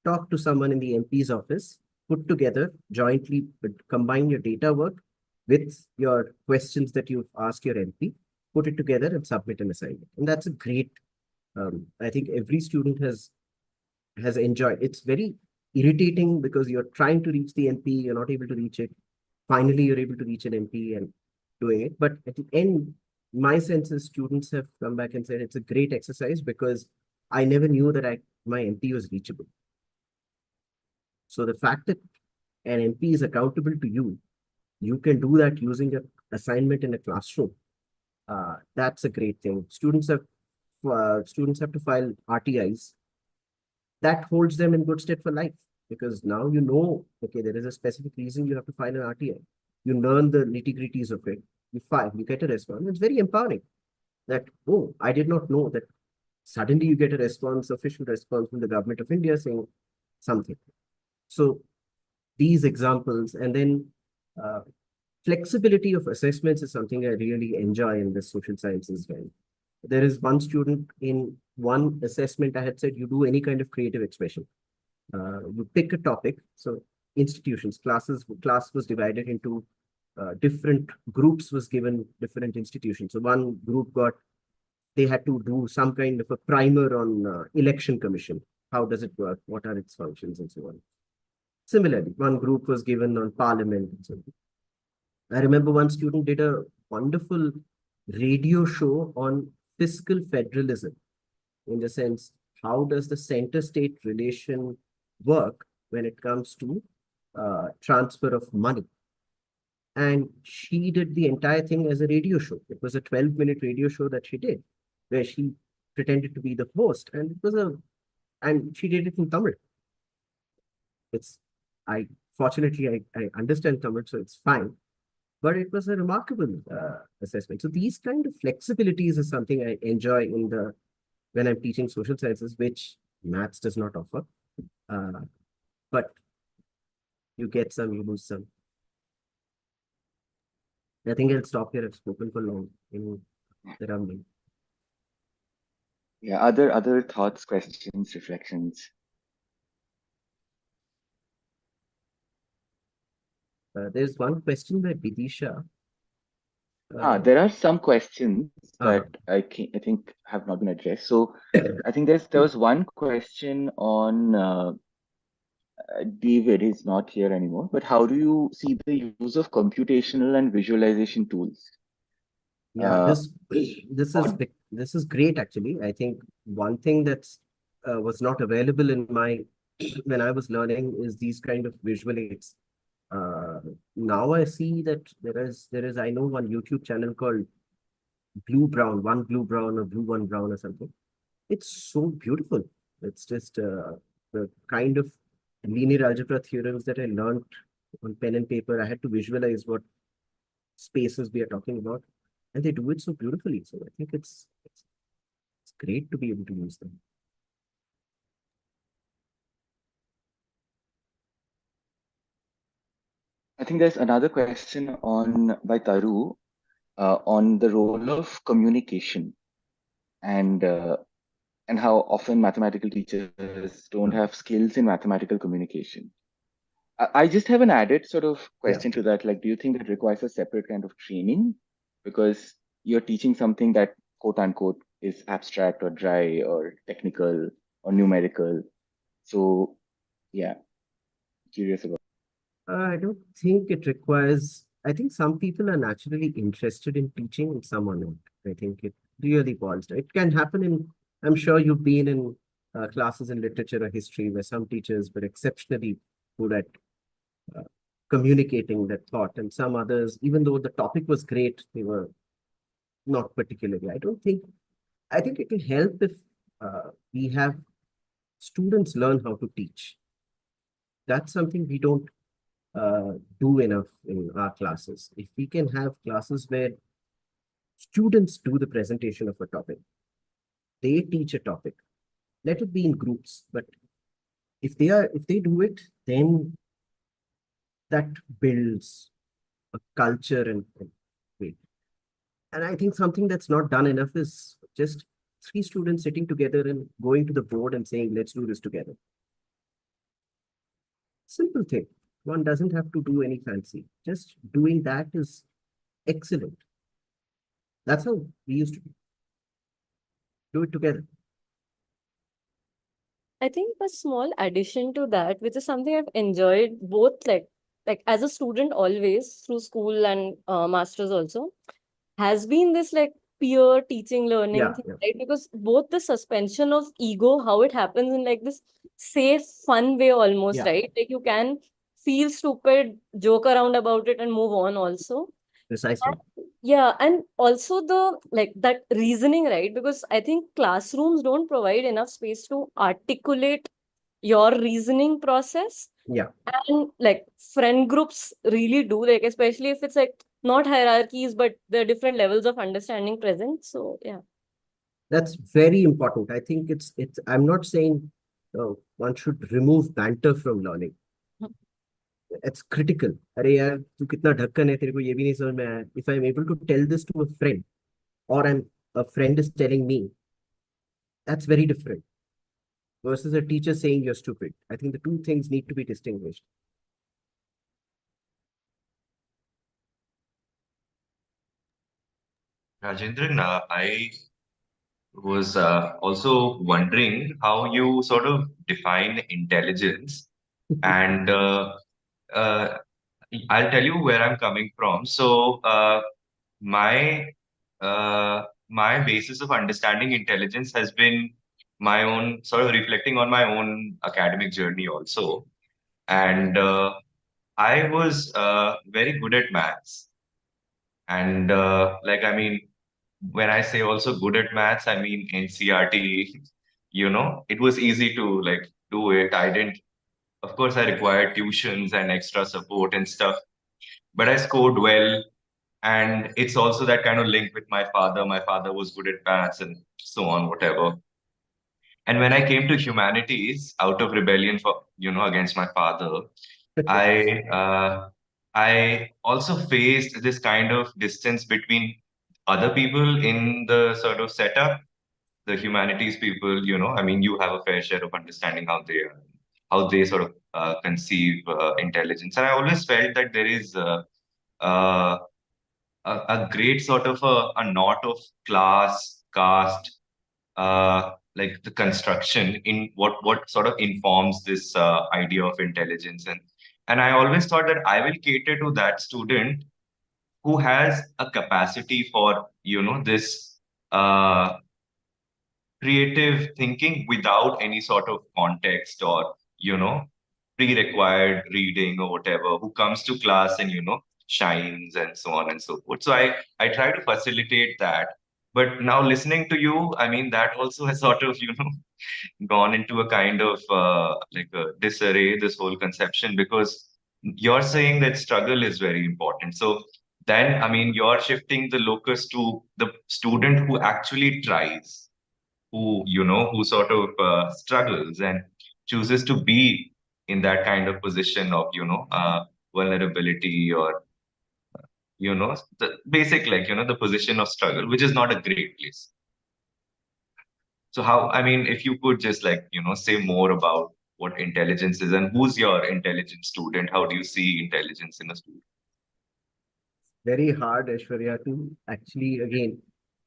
Talk to someone in the MP's office, put together jointly, combine your data work with your questions that you've asked your MP, put it together and submit an assignment. And that's a great, I think every student has enjoyed. It's very irritating because you're trying to reach the MP, you're not able to reach it. Finally, you're able to reach an MP and doing it. But at the end, my sense is students have come back and said it's a great exercise because I never knew that my MP was reachable. So the fact that an MP is accountable to you, you can do that using an assignment in a classroom. That's a great thing. Students have to file RTIs. That holds them in good stead for life, because now you know, okay, there is a specific reason you have to file an RTI. You learn the nitty-gritties of it. You file, you get a response. It's very empowering that, oh, I did not know that suddenly you get a response, official response from the government of India saying something. So these examples, and then flexibility of assessments is something I really enjoy in the social sciences. When there is one student in one assessment, I had said, you do any kind of creative expression. You pick a topic. So institutions, class was divided into different groups, was given different institutions. So one group they had to do some kind of a primer on election commission. How does it work? What are its functions and so on. Similarly, one group was given on parliament and so on. I remember one student did a wonderful radio show on fiscal federalism, in the sense, how does the center-state relation work when it comes to transfer of money? And she did the entire thing as a radio show. It was a 12-minute radio show that she did, where she pretended to be the host, and and she did it in Tamil. Fortunately, I understand Tamil, so it's fine. But it was a remarkable assessment. So these kind of flexibilities is something I enjoy when I'm teaching social sciences, which maths does not offer. But you get some, you lose some. I think I'll stop here. I've spoken for long. There are many. Yeah, other thoughts, questions, reflections? There's one question by Vidisha. There are some questions that I think have not been addressed. So I think there was one question on David is not here anymore, but how do you see the use of computational and visualization tools? Yeah, this is great actually. I think one thing that's was not available in when I was learning is these kind of visual aids. Now I see that there is I know one YouTube channel called one blue brown or blue one brown or something. It's so beautiful. It's just the kind of linear algebra theorems that I learned on pen and paper. I had to visualize what spaces we are talking about, and they do it so beautifully. So I think it's great to be able to use them. I think there's another question by Taru on the role of communication. and how often mathematical teachers don't have skills in mathematical communication. I just have an added sort of question to that. Like, do you think that requires a separate kind of training? Because you're teaching something that quote unquote is abstract or dry or technical or numerical. So, yeah, curious about. I don't think it requires, I think some people are naturally interested in teaching and some are not. I think it really boils down. It can happen in, I'm sure you've been in classes in literature or history where some teachers were exceptionally good at uh, communicating that thought, and some others, even though the topic was great, they were not particularly. I think it will help if we have students learn how to teach. That's something we don't do enough in our classes. If we can have classes where students do the presentation of a topic, they teach a topic, let it be in groups, but if they do it, then that builds a culture and way. And I think something that's not done enough is just three students sitting together and going to the board and saying, let's do this together. Simple thing. One doesn't have to do any fancy. Just doing that is excellent. That's how we used to do it together. I think a small addition to that, which is something I've enjoyed both like as a student always through school and masters also, has been this like peer teaching learning thing, right? Because both the suspension of ego, how it happens in like this safe, fun way almost, right? Like you can feel stupid, joke around about it and move on also. Precisely. Yeah, and also the like that reasoning, right? Because I think classrooms don't provide enough space to articulate your reasoning process. Yeah. And like friend groups really do, like especially if it's like not hierarchies, but there are different levels of understanding present. So yeah. That's very important. I think I'm not saying one should remove banter from learning. It's critical. अरे यार तू कितना ढक्कन है तेरे को ये भी नहीं समझ में आया. If I'm able to tell this to a friend, or a friend is telling me, that's very different versus a teacher saying you're stupid. I think the two things need to be distinguished. Rajendran, I was also wondering how you sort of define intelligence. And uh, I'll tell you where I'm coming from. So, my my basis of understanding intelligence has been my own sort of reflecting on my own academic journey also. And I was very good at maths. And like, I mean, when I say also good at maths, I mean NCRT, it was easy to like do it. I didn't, of course, I required tuitions and extra support and stuff, but I scored well. And it's also that kind of link with my father. My father was good at maths and so on, whatever. And when I came to humanities out of rebellion for, against my father, I I also faced this kind of distance between other people in the sort of setup, the humanities people, I mean, you have a fair share of understanding how they sort of conceive intelligence. And I always felt that there is uh, a great sort of a knot of class, caste, like the construction in what sort of informs this idea of intelligence. And I always thought that I will cater to that student who has a capacity for, this creative thinking without any sort of context or, pre-required reading or whatever, who comes to class and, shines and so on and so forth. So I try to facilitate that. But now listening to you, I mean, that also has sort of, gone into a kind of like a disarray, this whole conception, because you're saying that struggle is very important. So then, I mean, you're shifting the locus to the student who actually tries, who sort of struggles and chooses to be in that kind of position of, vulnerability or, the basic, like, the position of struggle, which is not a great place. So how, I mean, if you could just like, say more about what intelligence is and who's your intelligent student, how do you see intelligence in a student? Very hard, Aishwarya, to actually, again,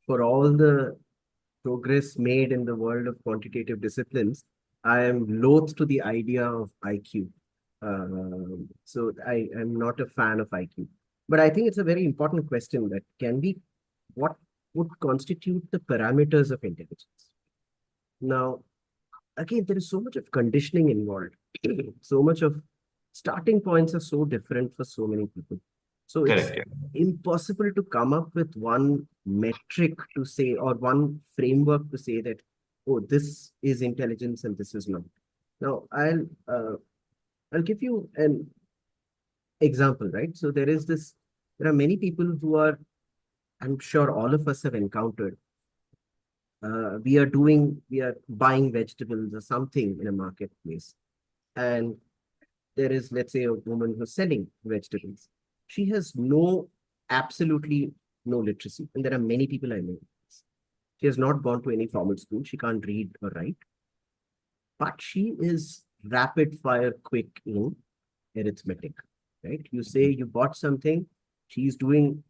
for all the progress made in the world of quantitative disciplines, I am loath to the idea of IQ. So I am not a fan of IQ. But I think it's a very important question that what would constitute the parameters of intelligence? Now, again, there is so much of conditioning involved. So much of starting points are so different for so many people. So it's Correct, yeah. impossible to come up with one metric to say, or one framework to say that, oh, this is intelligence and this is not. Now, I'll give you an example, right? So there are many people who are, I'm sure all of us have encountered. We are buying vegetables or something in a marketplace, and there is, let's say, a woman who's selling vegetables. She has absolutely no literacy. And there are many people I know. She has not gone to any formal school. She can't read or write. But she is rapid fire quick in arithmetic, right? You say you bought something, she's doing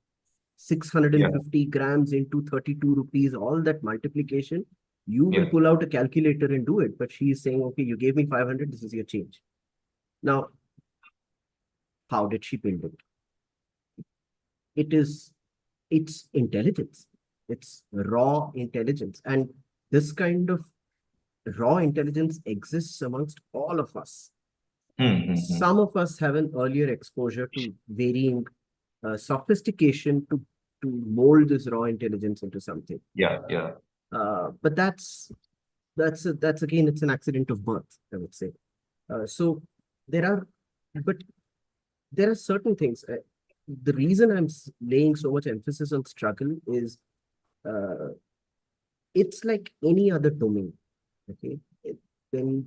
650 grams into 32 rupees, all that multiplication. You will pull out a calculator and do it. But she is saying, okay, you gave me 500, this is your change. Now, how did she build it? It's intelligence. It's raw intelligence. And this kind of raw intelligence exists amongst all of us. Some of us have an earlier exposure to varying sophistication to mold this raw intelligence into something. But that's again, it's an accident of birth, I would say. So there are certain things. The reason I'm laying so much emphasis on struggle is it's like any other domain. Okay, when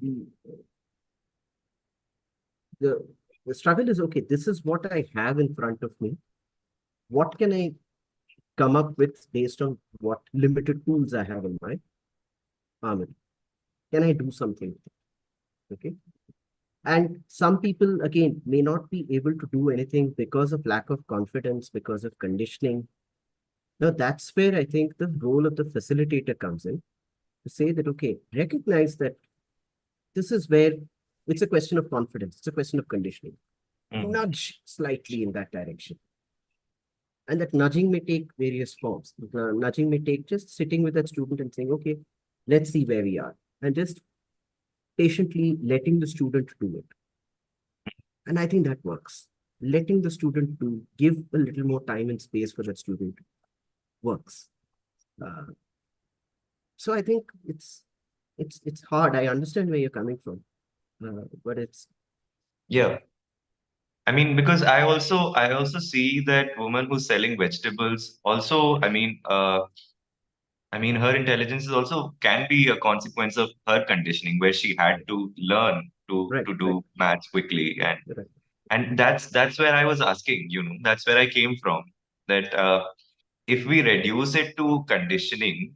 the struggle is, okay, this is what I have in front of me. What can I come up with based on what limited tools I have in my armory? Can I do something? Okay. And some people, again, may not be able to do anything because of lack of confidence, because of conditioning. Now, that's where I think the role of the facilitator comes in, to say that, okay, recognize that this is where it's a question of confidence. It's a question of conditioning. Nudge slightly in that direction. And that nudging may take various forms. Nudging may take just sitting with that student and saying, okay, let's see where we are. And just patiently letting the student do it. And I think that works. Letting the student give a little more time and space for that student works. So I think it's hard. I understand where you're coming from, but it's I mean, because I also see that woman who's selling vegetables also, her intelligence is also can be a consequence of her conditioning, where she had to learn to do maths quickly, and that's where I was asking, that's where I came from, that if we reduce it to conditioning,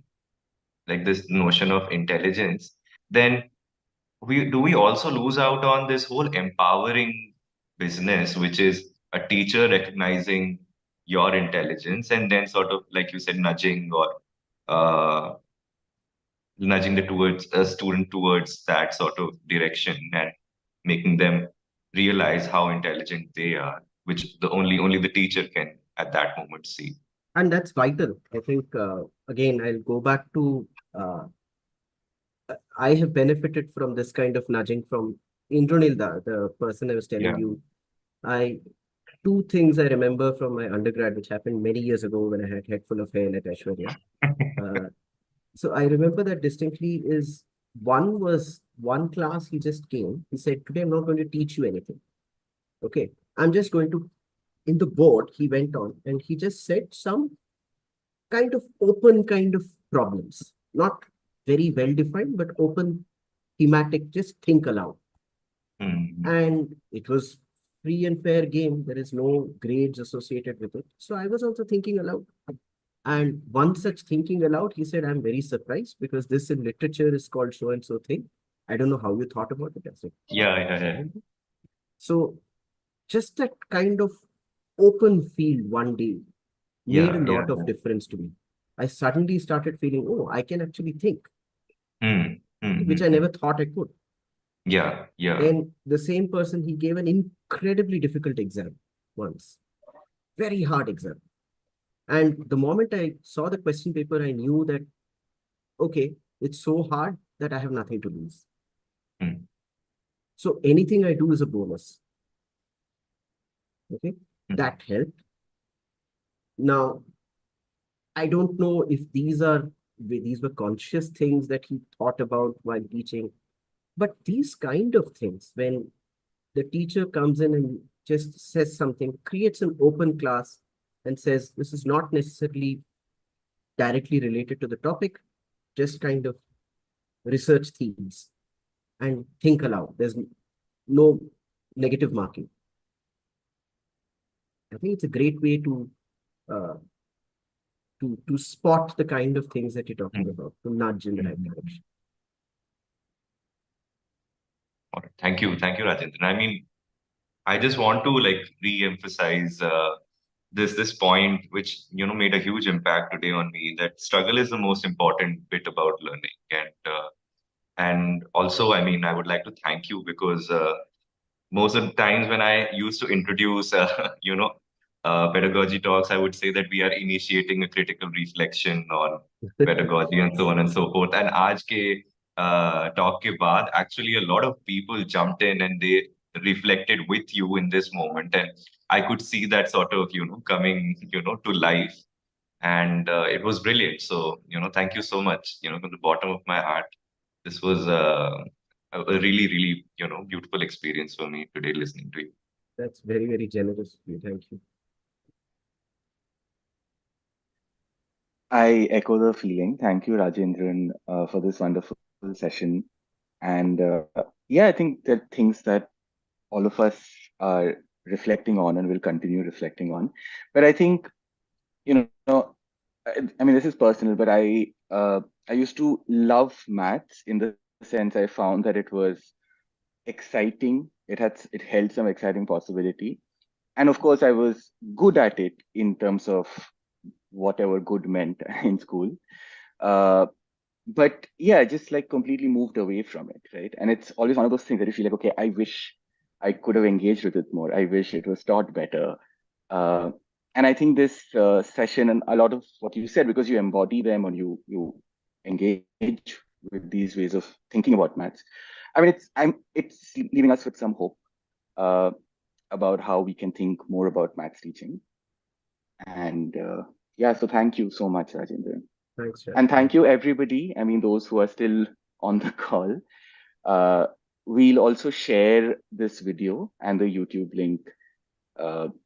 like this notion of intelligence, then we also lose out on this whole empowering business, which is a teacher recognizing your intelligence and then sort of, like you said, nudging or uh, nudging towards a student towards that sort of direction and making them realize how intelligent they are, which only the teacher can at that moment see. And that's vital. I think, again, I'll go back to, I have benefited from this kind of nudging from Indranil, the person I was telling you. Two things I remember from my undergrad, which happened many years ago when I had head full of hair at Aishwarya. So I remember that distinctly. One was one class, he just came. He said, today I'm not going to teach you anything. Okay, I'm just going to, in the board, he went on and he just said some kind of open kind of problems. Not very well defined, but open, thematic, just think aloud. And it was free and fair game. There is no grades associated with it. So I was also thinking aloud. And one such thinking aloud, he said, I'm very surprised because this in literature is called so and so thing. I don't know how you thought about it. I said, Yeah. so just that kind of open field one day made a lot of difference to me. I suddenly started feeling, oh, I can actually think, which I never thought I could. Yeah. And the same person, he gave an incredibly difficult exam once, very hard exam. And the moment I saw the question paper, I knew that, okay, it's so hard that I have nothing to lose. So anything I do is a bonus. Okay, that helped. Now, I don't know if these were conscious things that he thought about while teaching, but these kind of things, when the teacher comes in and just says something, creates an open class and says, this is not necessarily directly related to the topic, just kind of research themes and think aloud. There's no negative marking. I think it's a great way to spot the kind of things that you're talking about, to nudge in the right direction. All right. Thank you, Rajendran. I mean, I just want to like re-emphasize this point, which made a huge impact today on me. That struggle is the most important bit about learning, and also, I mean, I would like to thank you because most of the times when I used to introduce, pedagogy talks, I would say that we are initiating a critical reflection on pedagogy and so on and so forth. And aaj ke talk ke baad, actually a lot of people jumped in and they reflected with you in this moment. And I could see that sort of, coming, to life. And it was brilliant. So, thank you so much, from the bottom of my heart. This was a really, really, beautiful experience for me today listening to you. That's very, very generous of you. Thank you. I echo the feeling. Thank you, Rajendran, for this wonderful session. And yeah, I think there are things that all of us are reflecting on and will continue reflecting on. But I think, I mean, this is personal, but I used to love maths in the sense I found that it was exciting. It held some exciting possibility. And of course, I was good at it in terms of whatever good meant in school. But yeah, I just like completely moved away from it, right? And it's always one of those things that you feel like, okay, I wish I could have engaged with it more. I wish it was taught better. And I think this session and a lot of what you said, because you embody them or you engage with these ways of thinking about maths. I mean, it's leaving us with some hope about how we can think more about maths teaching. And yeah, so thank you so much, Rajendran. Thanks, Jack. And thank you, everybody. I mean, those who are still on the call. We'll also share this video and the YouTube link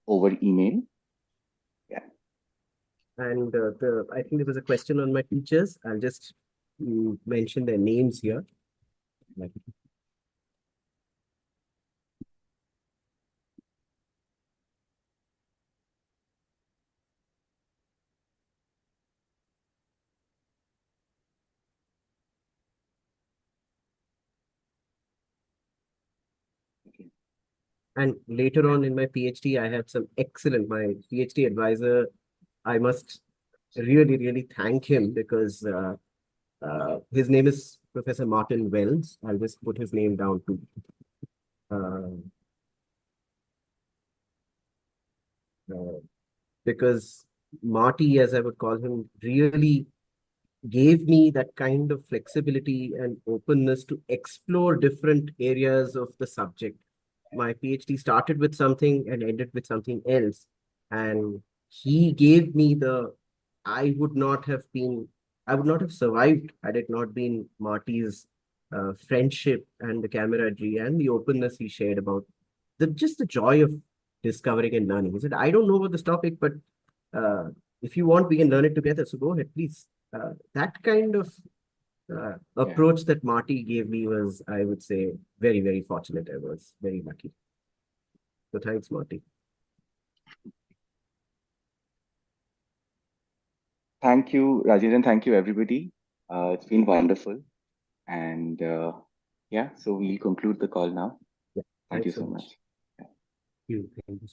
over email. Yeah. And I think there was a question on my teachers. I'll just mention their names here. And later on in my PhD, I had some my PhD advisor, I must really, really thank him because his name is Professor Martin Wells. I'll just put his name down too. Because Marty, as I would call him, really gave me that kind of flexibility and openness to explore different areas of the subject. My PhD started with something and ended with something else. And he gave me I would not have survived had it not been Marty's friendship and the camaraderie and the openness he shared about just the joy of discovering and learning. He said, I don't know about this topic, but if you want, we can learn it together. So go ahead, please. That kind of approach that Marty gave me was, I would say, very, very fortunate. I was very lucky. So thanks, Marty. Thank you, Rajendran. Thank you, everybody. It's been wonderful. And yeah, so we'll conclude the call now. Yeah, Thank you thanks so so much. much. Thank you.